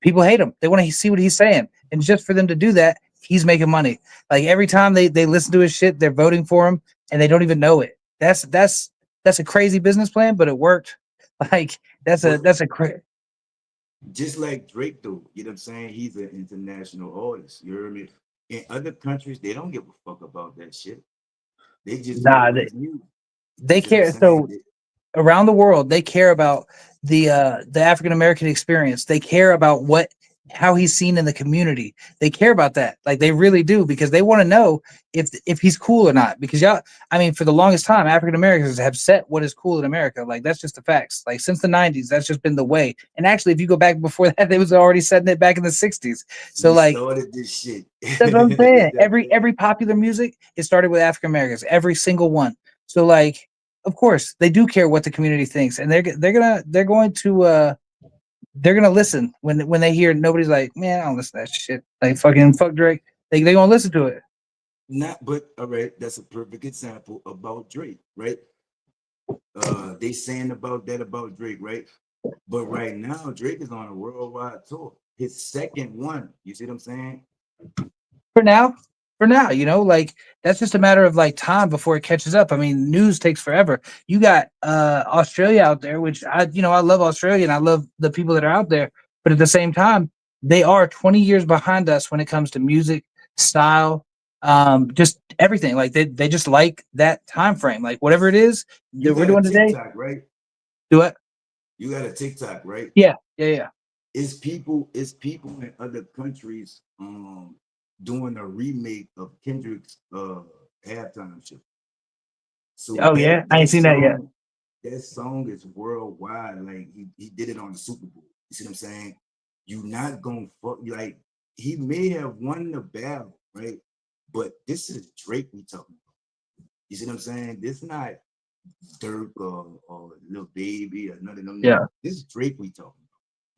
[SPEAKER 3] people hate him. They want to see what he's saying, and just for them to do that, he's making money. Like every time they listen to his shit, they're voting for him, and they don't even know it. That's a crazy business plan, but it worked. Like
[SPEAKER 1] But
[SPEAKER 3] that's a crazy.
[SPEAKER 1] just like Drake, though, you know what I'm saying? He's an international artist. You hear me? In other countries, they don't give a fuck about that shit. They just care
[SPEAKER 3] Nah,
[SPEAKER 1] about his music. You
[SPEAKER 3] they
[SPEAKER 1] see what I'm
[SPEAKER 3] care.
[SPEAKER 1] saying?
[SPEAKER 3] So around the world they care about the African American experience. They care about what how he's seen in the community. They care about that. Like they really do because they want to know if he's cool or not. Because y'all, I mean, for the longest time, African Americans have set what is cool in America. Like that's just the facts. Like since the 90s, that's just been the way. And actually, if you go back before that, they was already setting it back in the 60s. So
[SPEAKER 1] we
[SPEAKER 3] like
[SPEAKER 1] started this shit.
[SPEAKER 3] that's what I'm
[SPEAKER 1] You
[SPEAKER 3] saying.
[SPEAKER 1] know what I'm saying?
[SPEAKER 3] Every popular music, it started with African Americans. Every single one. So like, of course, they do care what the community thinks, and they're gonna listen when they hear nobody's like, man, I don't listen to that shit. Like fucking fuck Drake. They gonna listen to it.
[SPEAKER 1] Not, but all right, that's a perfect example about Drake, right? They saying about that about Drake, right? But right now, Drake is on a worldwide tour. His second one. You see what I'm saying?
[SPEAKER 3] For now, like that's just a matter of like time before it catches up. I mean, news takes forever. You got Australia out there, which I love Australia and I love the people that are out there, but at the same time, they are 20 years behind us when it comes to music, style, just everything. Like they just like that time frame. Like whatever it is
[SPEAKER 1] You
[SPEAKER 3] that we're
[SPEAKER 1] got a
[SPEAKER 3] doing today,
[SPEAKER 1] TikTok, right?
[SPEAKER 3] do it.
[SPEAKER 1] You got a TikTok, right?
[SPEAKER 3] Yeah, yeah, yeah.
[SPEAKER 1] It's people in other countries doing a remake of Kendrick's halftime show. So
[SPEAKER 3] Oh yeah, I ain't seen that yet.
[SPEAKER 1] that song is worldwide. Like he did it on the Super Bowl. You see what I'm saying? You not gonna fuck like he may have won the battle, right? But this is Drake we talking about. You see what I'm saying? This not Dirk or Lil Baby or none of them.
[SPEAKER 3] Yeah.
[SPEAKER 1] This is Drake we talking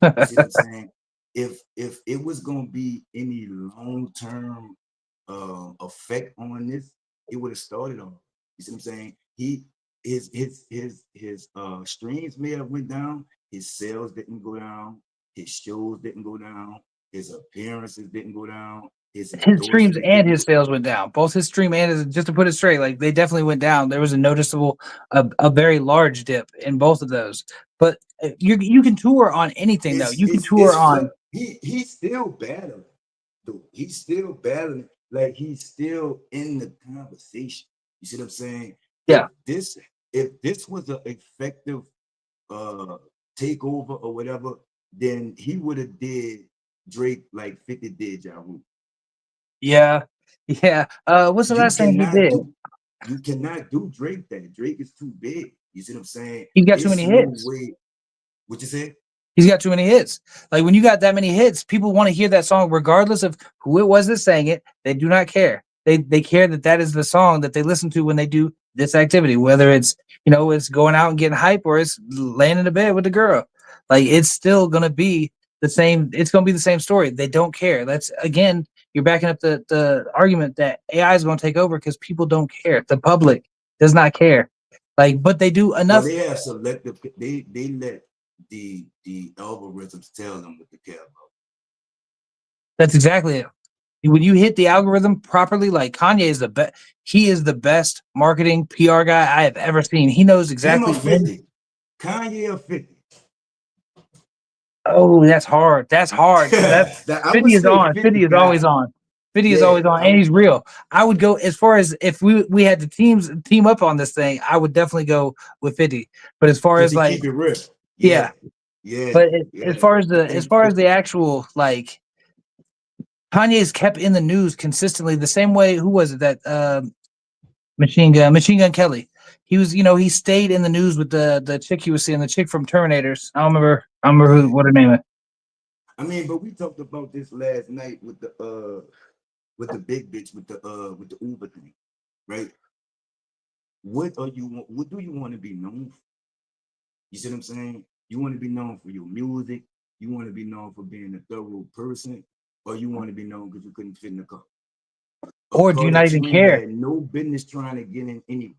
[SPEAKER 1] about. You see what I'm saying? If it was gonna be any long term effect on this, it would have started on. You see what I'm saying? His streams may have went down, his sales didn't go down, his shows didn't go down, his appearances didn't go down, his
[SPEAKER 3] His streams
[SPEAKER 1] endorsements
[SPEAKER 3] and
[SPEAKER 1] didn't
[SPEAKER 3] his
[SPEAKER 1] go.
[SPEAKER 3] sales went down. Both his stream and his, just to put it straight, like they definitely went down. There was a noticeable, a very large dip in both of those. But you can tour on anything though. You can
[SPEAKER 1] It's
[SPEAKER 3] tour
[SPEAKER 1] flip.
[SPEAKER 3] on.
[SPEAKER 1] He's still battling, dude. He's still battling. Like he's still in the conversation. You see what I'm saying? If
[SPEAKER 3] Yeah.
[SPEAKER 1] this if this was an effective uh takeover or whatever, then he would have did Drake like 50 did Ja Rule.
[SPEAKER 3] Yeah. Yeah. What's the
[SPEAKER 1] You
[SPEAKER 3] last thing he
[SPEAKER 1] cannot
[SPEAKER 3] did?
[SPEAKER 1] do you cannot do Drake that. Drake is too big. You see what I'm saying?
[SPEAKER 3] He's got too many
[SPEAKER 1] It's no
[SPEAKER 3] hits.
[SPEAKER 1] way. What you say?
[SPEAKER 3] He's got too many hits. Like when you got that many hits, people want to hear that song regardless of who it was that sang it. They do not care. They care that that is the song that they listen to when they do this activity, whether it's it's going out and getting hype or it's laying in the bed with the girl. Like it's still gonna be the same. It's gonna be the same story. They don't care. That's again, you're backing up the argument that AI is gonna take over because people don't care. The public does not care. Like, but they do
[SPEAKER 1] Well,
[SPEAKER 3] enough.
[SPEAKER 1] they have selective. They let the algorithms tell them what to care about.
[SPEAKER 3] That's exactly it. When you hit the algorithm properly, like Kanye is the best. He is the best marketing PR guy I have ever seen. He knows
[SPEAKER 1] Him or
[SPEAKER 3] exactly when.
[SPEAKER 1] 50? Kanye or 50?
[SPEAKER 3] Oh, that's hard. That's hard because that
[SPEAKER 1] That I would
[SPEAKER 3] 50 is
[SPEAKER 1] say
[SPEAKER 3] on.
[SPEAKER 1] 50
[SPEAKER 3] 50 is always
[SPEAKER 1] guy.
[SPEAKER 3] on. 50 is
[SPEAKER 1] Yeah,
[SPEAKER 3] always on, and he's real. I would go as far as if we had to team up on this thing. I would definitely go with 50. But as far as
[SPEAKER 1] 50
[SPEAKER 3] like,
[SPEAKER 1] keep it real.
[SPEAKER 3] yeah.
[SPEAKER 1] Yeah, yeah,
[SPEAKER 3] But as
[SPEAKER 1] yeah.
[SPEAKER 3] far as
[SPEAKER 1] I
[SPEAKER 3] the
[SPEAKER 1] think 50.
[SPEAKER 3] actual like Kanye's kept in the news consistently the same way. Who was it that Machine Gun Kelly. He was, he stayed in the news with the chick he was seeing, the chick from Terminators. I don't remember
[SPEAKER 1] Right.
[SPEAKER 3] what her name is.
[SPEAKER 1] I mean, but we talked about this last night with the big bitch with the Uber thing, right? What do you want to be known for? You see what I'm saying? You want to be known for your music, you want to be known for being a thorough person, or you want to be known because you couldn't fit in the car. A
[SPEAKER 3] Or do
[SPEAKER 1] car
[SPEAKER 3] you not
[SPEAKER 1] that
[SPEAKER 3] even
[SPEAKER 1] you ain't
[SPEAKER 3] care?
[SPEAKER 1] had no business trying to get in anyway.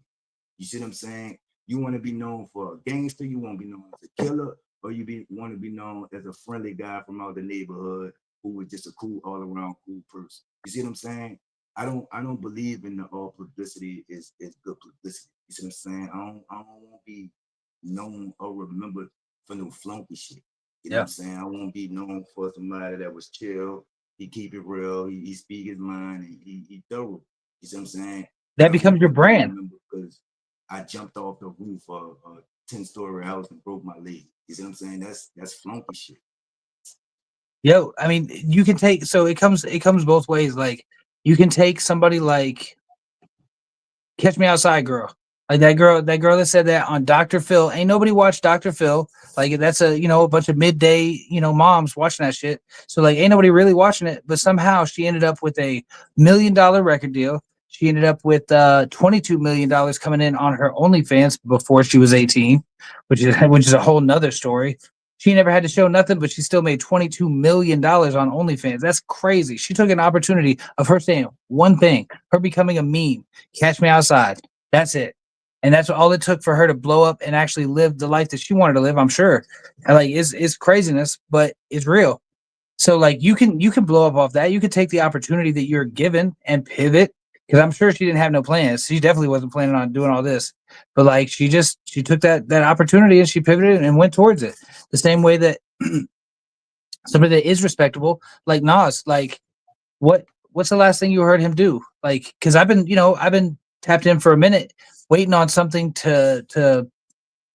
[SPEAKER 1] You see what I'm saying? You want to be known for a gangster, you want to be known as a killer, or want to be known as a friendly guy from out the neighborhood who was just a cool all around cool person. You see what I'm saying? I don't believe in the all publicity is good publicity. You see what I'm saying? I don't want to be known or remembered for no flunky shit. You know what
[SPEAKER 3] Yeah.
[SPEAKER 1] I'm saying? I won't be known for somebody that was chill. He keep it real. He speak his mind. He thorough. You see what I'm saying?
[SPEAKER 3] That
[SPEAKER 1] I don't
[SPEAKER 3] becomes your
[SPEAKER 1] want to be
[SPEAKER 3] brand.
[SPEAKER 1] remembered because I jumped off the roof of a 10-story house and broke my leg. You see what I'm saying? That's flunky shit.
[SPEAKER 3] Yo, I mean, you can take so it comes both ways. Like you can take somebody like Catch Me Outside girl. Like that girl that said that on Dr. Phil. Ain't nobody watched Dr. Phil. Like that's a bunch of midday, moms watching that shit. So like ain't nobody really watching it, but somehow she ended up with $1 million record deal. She ended up with $22 million coming in on her OnlyFans before she was 18, which is a whole nother story. She never had to show nothing, but she still made $22 million on OnlyFans. That's crazy. She took an opportunity of her saying one thing, her becoming a meme. Catch Me Outside. That's it. And that's all it took for her to blow up and actually live the life that she wanted to live, I'm sure. And like it's craziness, but it's real. So like you can blow up off that. You could take the opportunity that you're given and pivot. Because I'm sure she didn't have no plans. She definitely wasn't planning on doing all this. But like she took that opportunity and she pivoted and went towards it. The same way that somebody that is respectable, like Nas, like what's the last thing you heard him do? Like, because I've been tapped in for a minute, waiting on something to.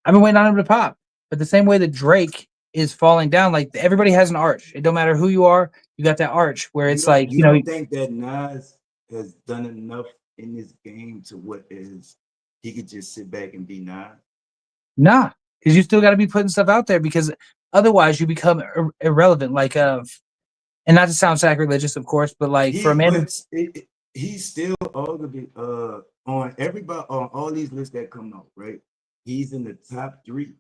[SPEAKER 3] I've been waiting on him to pop. But the same way that Drake is falling down, like everybody has an arch. It don't matter who you are, you got that arch where
[SPEAKER 1] You
[SPEAKER 3] it's
[SPEAKER 1] don't
[SPEAKER 3] like
[SPEAKER 1] you don't think that Nas has done enough in this game to what is he could just sit back and be Nas?
[SPEAKER 3] nah, because you still got to be putting stuff out there because otherwise you become irrelevant. Like and not to sound sacrilegious, of course, but like for a
[SPEAKER 1] He
[SPEAKER 3] man to
[SPEAKER 1] but he's still arguably on everybody on all these lists that come out, right? He's in the top three.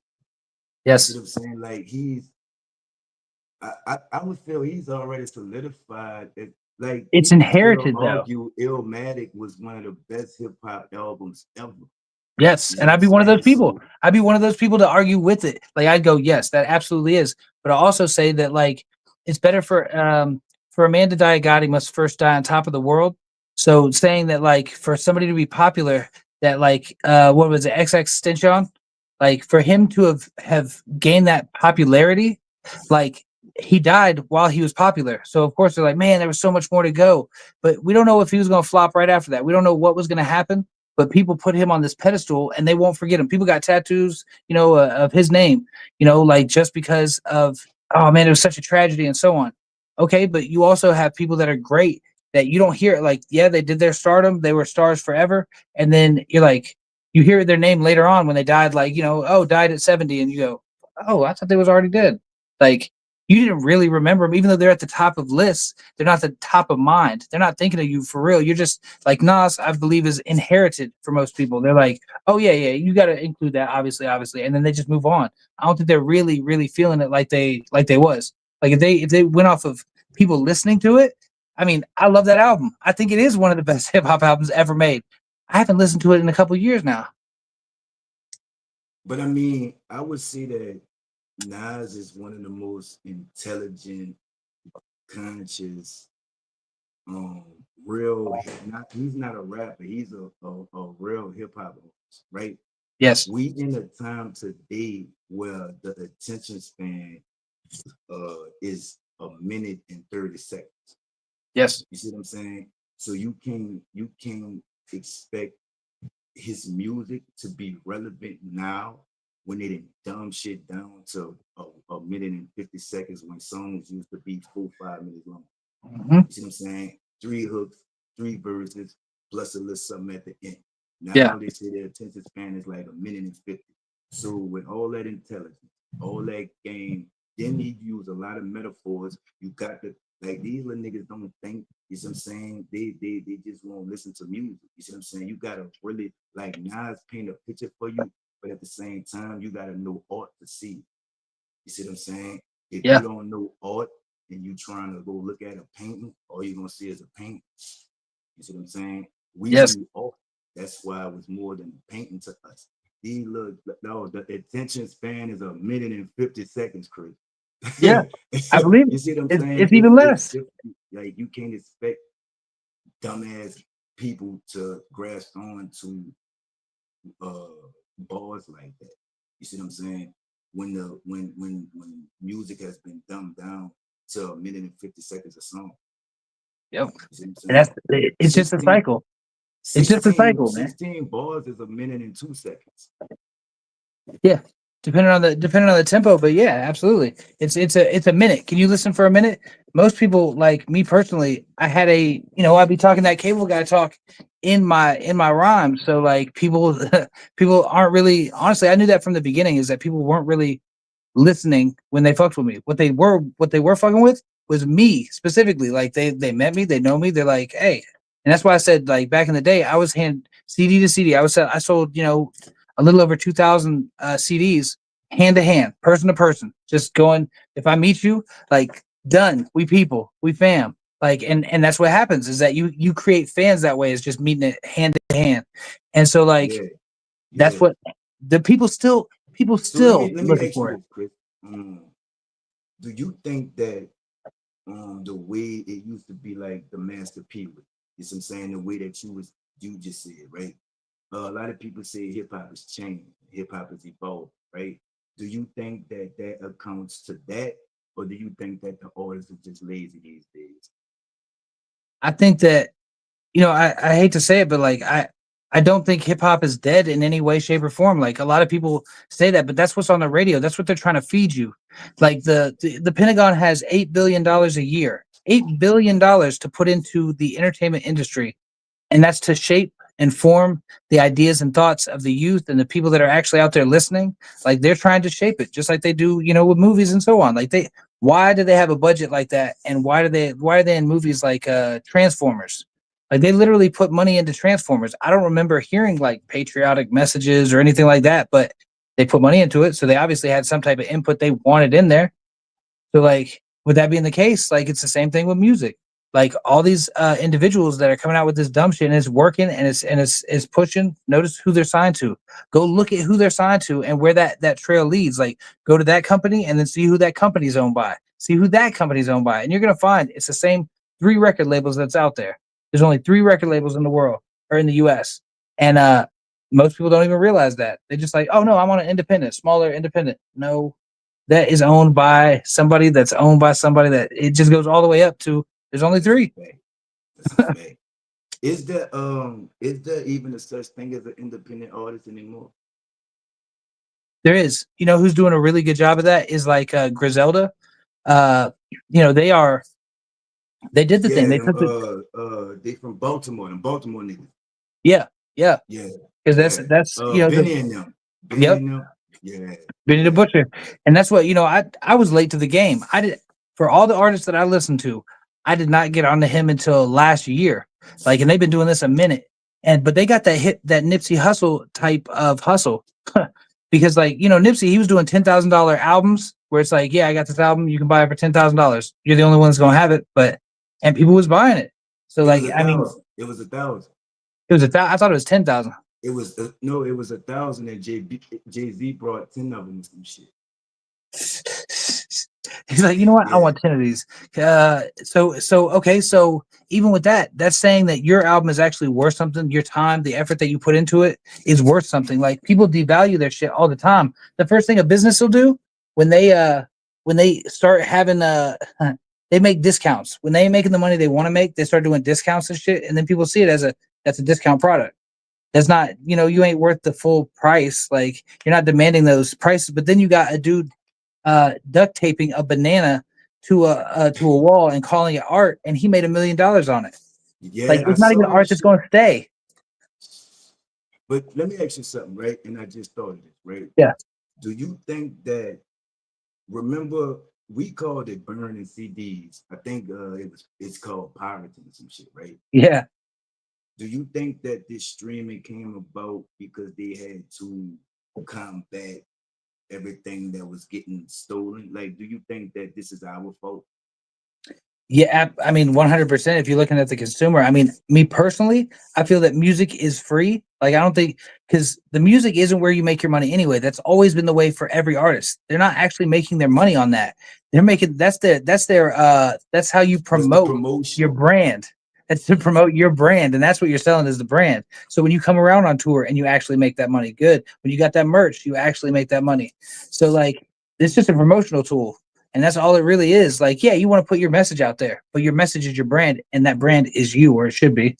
[SPEAKER 1] You see
[SPEAKER 3] yes,
[SPEAKER 1] what I'm saying? Like I would feel he's already solidified. Like
[SPEAKER 3] it's
[SPEAKER 1] people still
[SPEAKER 3] inherited though.
[SPEAKER 1] argue Illmatic was one of the best hip hop albums ever.
[SPEAKER 3] Yes,
[SPEAKER 1] You see
[SPEAKER 3] and
[SPEAKER 1] what
[SPEAKER 3] I'd
[SPEAKER 1] I'm
[SPEAKER 3] be one of those
[SPEAKER 1] saying?
[SPEAKER 3] people.
[SPEAKER 1] So
[SPEAKER 3] I'd be one of those people to argue with it. Like I'd go, yes, that absolutely is. But I also say that like it's better for a man to die a god, he must first die on top of the world. So saying that like for somebody to be popular, that like what was it, XXXTentacion, like for him to have gained that popularity, like he died while he was popular. So of course they're like, man, there was so much more to go. But we don't know if he was gonna flop right after that. We don't know what was gonna happen. but people put him on this pedestal and they won't forget him. People got tattoos, of his name, like just because of, oh man, it was such a tragedy and so on. Okay, but you also have people that are great that you don't hear. Like, yeah, they did their stardom, they were stars forever, and then you're like, you hear their name later on when they died, like, oh, died at 70, and you go, oh, I thought they was already dead. Like, you didn't really remember them, even though they're at the top of lists. They're not the top of mind. They're not thinking of you for real. You're just like Nas, I believe, is inherited for most people. They're like, oh yeah, yeah, you got to include that, obviously, obviously, and then they just move on. I don't think they're really, really feeling it like they was. Like if they went off of people listening to it, I mean, I love that album. I think it is one of the best hip hop albums ever made. I haven't listened to it in a couple years now.
[SPEAKER 1] But I mean, I would say that Nas is one of the most intelligent, conscious, um, real. Not he's not a rapper. He's a real hip hop artist, right?
[SPEAKER 3] Yes,
[SPEAKER 1] We in a time today where the attention span is a minute and 30 seconds.
[SPEAKER 3] yes,
[SPEAKER 1] You see what I'm saying? So you can expect his music to be relevant now when they didn't dumb shit down to a minute and 50 seconds when songs used to be 4 5 minutes long.
[SPEAKER 3] hmm,
[SPEAKER 1] You see what I'm saying? Three hooks, three verses, plus a little something at the end.
[SPEAKER 3] yeah,
[SPEAKER 1] Now they say their attention span is like a minute and 50. So with all that intelligence, all that game, then he used a lot of metaphors. You got to like these little niggas don't think, you see what I'm saying? They just won't listen to music. You see what I'm saying? You gotta really like Nas paint a picture for you, but at the same time, you gotta know art to see. You see what I'm saying? If you
[SPEAKER 3] yeah,
[SPEAKER 1] don't know art and you trying to go look at a painting, all you're gonna see is a painting. You see what I'm saying? We
[SPEAKER 3] yes,
[SPEAKER 1] knew art. That's why it was more than painting to us. These look no, the attention span is a minute and 50 seconds, Chris.
[SPEAKER 3] yeah. I believe
[SPEAKER 1] You see what I'm
[SPEAKER 3] it's
[SPEAKER 1] saying?
[SPEAKER 3] even
[SPEAKER 1] It's
[SPEAKER 3] less.
[SPEAKER 1] different. Like you can't expect dumbass people to grasp on to bars like that. You see what I'm saying? When music has been dumbed down to a minute and 50 seconds a song.
[SPEAKER 3] Yep,
[SPEAKER 1] You see what I'm
[SPEAKER 3] and that's
[SPEAKER 1] saying?
[SPEAKER 3] it's just a
[SPEAKER 1] 16,
[SPEAKER 3] cycle. It's just a
[SPEAKER 1] 16,
[SPEAKER 3] cycle, man.
[SPEAKER 1] 16 bars is a minute and 2 seconds.
[SPEAKER 3] Yeah, depending on the tempo, but yeah, absolutely. It's a minute. Can you listen for a minute? Most people, like me personally, I had I'd be talking that cable guy talk in my rhyme. So like people people aren't really, honestly, I knew that from the beginning, is that people weren't really listening when they fucked with me. What they were fucking with was me specifically. Like they met me, they know me, they're like, hey. And that's why I said, like, back in the day, I was hand CD to CD. I sold, a little over 2,000 CDs, hand to hand, person to person, just going, if I meet you, like, done. We people, we fam. Like, and that's what happens, is that you create fans that way, is just meeting it hand to hand. And so like
[SPEAKER 1] Yeah,
[SPEAKER 3] that's
[SPEAKER 1] yeah.
[SPEAKER 3] what the people
[SPEAKER 1] So let
[SPEAKER 3] still
[SPEAKER 1] me let me
[SPEAKER 3] looking
[SPEAKER 1] ask you
[SPEAKER 3] for it.
[SPEAKER 1] this, Chris. Do you think that the way it used to be like the Master P with, you see what I'm saying, the way that you just said, right? A lot of people say hip hop has changed, hip hop has evolved, right? Do you think that that accounts to that, or do you think that the artists are just lazy these days?
[SPEAKER 3] I think that, I hate to say it, but like I don't think hip hop is dead in any way, shape, or form. Like, a lot of people say that, but that's what's on the radio. That's what they're trying to feed you. Like the Pentagon has $8 billion a year, $8 billion to put into the entertainment industry, and that's to shape and form the ideas and thoughts of the youth and the people that are actually out there listening. Like, they're trying to shape it, just like they do, with movies and so on. Like, why do they have a budget like that, and why are they in movies like Transformers? Like, they literally put money into Transformers. I don't remember hearing like patriotic messages or anything like that, but they put money into it, so they obviously had some type of input they wanted in there. So, like, with that being the case, like, it's the same thing with music. Like, all these individuals that are coming out with this dumb shit, and it's working, and it's pushing. Notice who they're signed to. Go look at who they're signed to and where that trail leads. Like, go to that company and then see who that company's owned by. See who that company's owned by, and you're gonna find it's the same three record labels that's out there. There's only three record labels in the world, or in the U.S., and most people don't even realize that. They just like, oh no, I'm on an independent, smaller independent. No, that is owned by somebody that's owned by somebody, that it just goes all the way up to, there's only
[SPEAKER 1] That's a
[SPEAKER 3] three.
[SPEAKER 1] fact. That's a fact. is there even a such thing as an independent artist anymore?
[SPEAKER 3] There is. You know who's doing a really good job of that is like Griselda. Uh, you know they did the thing.
[SPEAKER 1] Yeah,
[SPEAKER 3] They
[SPEAKER 1] them
[SPEAKER 3] took the
[SPEAKER 1] they from Baltimore, them Baltimore niggas.
[SPEAKER 3] yeah yeah
[SPEAKER 1] Yeah,
[SPEAKER 3] because
[SPEAKER 1] yeah.
[SPEAKER 3] that's you know the
[SPEAKER 1] Benny and them. Benny
[SPEAKER 3] yep
[SPEAKER 1] and them. Yeah,
[SPEAKER 3] Benny the
[SPEAKER 1] yeah.
[SPEAKER 3] Butcher, and that's what you know. I was late to the game. I did for all the artists that I listened to. I did not get onto him until last year. Like, and they've been doing this a minute, and but they got that hit that Nipsey Hustle type of hustle, because like you know Nipsey he was doing $10,000 albums where it's like yeah I got this album you can buy it for $10,000. You're the only one that's gonna have it, but and people was buying it. So
[SPEAKER 1] It was
[SPEAKER 3] like
[SPEAKER 1] a
[SPEAKER 3] I mean
[SPEAKER 1] thousand. It was a thousand.
[SPEAKER 3] it was I thought it was 10,000.
[SPEAKER 1] It was no, it was a thousand, and Jay Z brought 10 of them and some shit.
[SPEAKER 3] He's like, you know what? I
[SPEAKER 1] Yeah,
[SPEAKER 3] want 10 of these. Okay. So even with that, that's saying that your album is actually worth something. Your time, the effort that you put into it is worth something. Like people devalue their shit all the time. The first thing a business will do when they start having they make discounts. When they ain't making the money they want to make, they start doing discounts and shit. And then people see it as that's a discount product. That's not, you know, you ain't worth the full price. Like you're not demanding those prices. But then you got a dude duct taping a banana to a wall and calling it art, and he made $1 million on it. Like
[SPEAKER 1] yeah, I
[SPEAKER 3] it's not even
[SPEAKER 1] saw that
[SPEAKER 3] art that's
[SPEAKER 1] shit.
[SPEAKER 3] going to stay.
[SPEAKER 1] But let me ask you something, right? And I just thought of this, right?
[SPEAKER 3] Yeah,
[SPEAKER 1] Do you think that remember we called it burning CDs? I think it's called pirating or some shit, right?
[SPEAKER 3] yeah,
[SPEAKER 1] Do you think that this streaming came about because they had to combat everything that was getting stolen? Like, do you think that this is our fault?
[SPEAKER 3] yeah. I mean, 100%. If you're looking at the consumer, I mean, me personally, I feel that music is free. Like, I don't think because the music isn't where you make your money anyway. That's always been the way for every artist. They're not actually making their money on that. They're making that's how you
[SPEAKER 1] That's the
[SPEAKER 3] promote your
[SPEAKER 1] promotion.
[SPEAKER 3] brand. That's to promote your brand, and that's what you're selling is the brand. So when you come around on tour and you actually make that money, good. When you got that merch, you actually make that money. So like, it's just a promotional tool. And that's all it really is. Like, yeah, you want to put your message out there, but your message is your brand, and that brand is you, or it should be.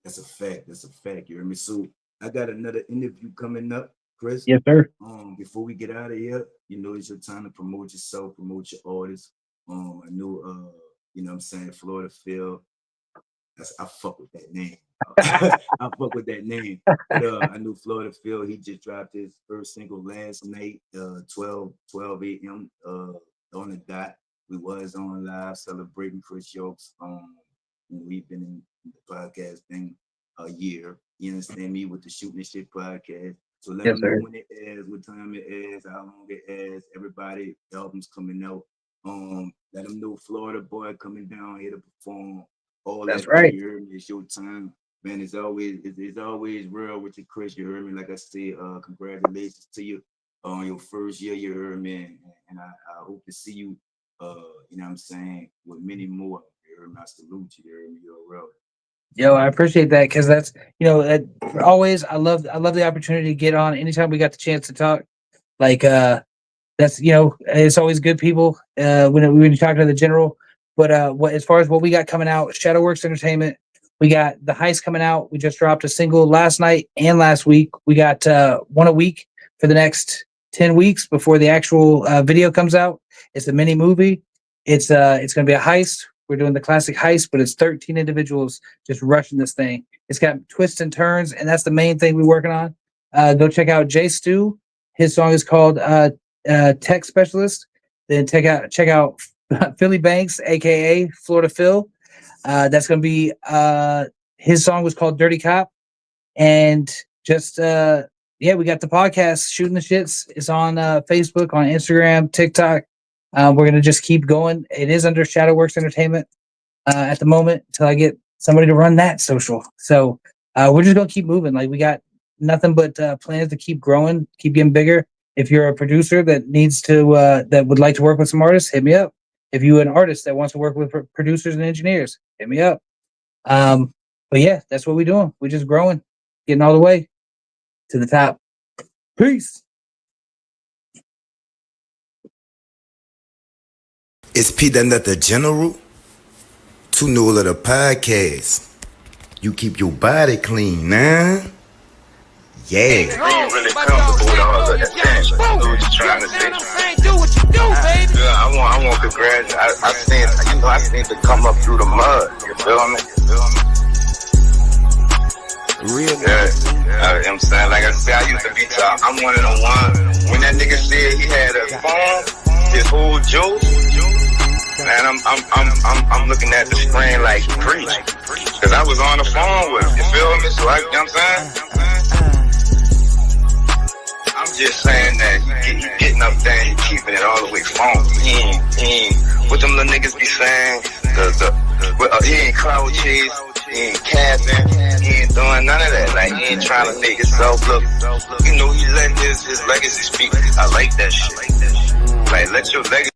[SPEAKER 1] That's a fact. That's a fact. You hear me? So I got another interview coming up, Chris.
[SPEAKER 3] Yes, sir.
[SPEAKER 1] Before we get out of here, you know, it's your time to promote yourself, promote your artist. I know, you know what I'm saying, Florida Phil. I fuck with that name. I fuck with that name. But I knew Florida Phil, he just dropped his first single last night, 12 a.m. On the dot. We was on live celebrating Chris Yokes. We've been in the podcast thing a year. You understand me with the Shooting the Shit podcast. So let
[SPEAKER 3] Yes,
[SPEAKER 1] them know
[SPEAKER 3] sir.
[SPEAKER 1] when it airs, what time it airs, how long it airs. Everybody, the album's coming out. Let them know Florida boy coming down here to perform all
[SPEAKER 3] That's
[SPEAKER 1] that there.
[SPEAKER 3] right.
[SPEAKER 1] You heard me? It's your time, man. It's always real with your Chris. You heard me? Like I said, congratulations to you on your first year. You heard me, and I hope to see you. You know what I'm saying, with many more. You heard me? I salute you. You heard me? You're real.
[SPEAKER 3] Yo, I appreciate that because that's you know that always I love the opportunity to get on anytime we got the chance to talk. Like that's you know it's always good people when you talk to the general. But what as far as what we got coming out, Shadowworks Entertainment, we got the Heist coming out. We just dropped a single last night and last week. We got one a week for the next 10 weeks before the actual video comes out. It's a mini movie. It's gonna be a heist. We're doing the classic heist, but it's 13 individuals just rushing this thing. It's got twists and turns, and that's the main thing we're working on. Go check out Jay Stu. His song is called Tech Specialist. Then check out Philly Banks, aka Florida Phil. That's gonna be his song was called Dirty Cop. And just yeah, we got the podcast Shooting the Shits. It's on Facebook, on Instagram, TikTok. We're gonna just keep going. It is under Shadowworks Entertainment at the moment until I get somebody to run that social. So we're just gonna keep moving. Like we got nothing but plans to keep growing, keep getting bigger. If you're a producer that needs to that would like to work with some artists, hit me up. If you're an artist that wants to work with producers and engineers, hit me up. Um, but yeah, that's what we're doing. We're just growing, getting all the way to the top. Peace.
[SPEAKER 2] It's P. Done that the general.
[SPEAKER 1] To know of the podcast. You keep your body clean, nah? Yeah.
[SPEAKER 2] Being really comfortable with all of that thing. You know what you're trying to say.
[SPEAKER 4] Do what you do, baby.
[SPEAKER 2] Yeah, I want congrats. I seen to come up through the mud. You feel me?
[SPEAKER 1] Real
[SPEAKER 2] Yeah. I'm saying, like I said, I used to be top. I'm one of the ones. When that nigga said he had a phone, his whole joke, man, I'm looking at the screen like preach. Cause I was on the phone with him, you feel me? So you know what I'm saying? I'm just saying that he getting up there and keeping it all the way funky. He ain't what them little niggas be saying, he ain't cloud chase, he ain't capping, he ain't doing none of that. Like, he ain't trying to make himself look, you know, he let his legacy speak. I like that shit. Like, let your legacy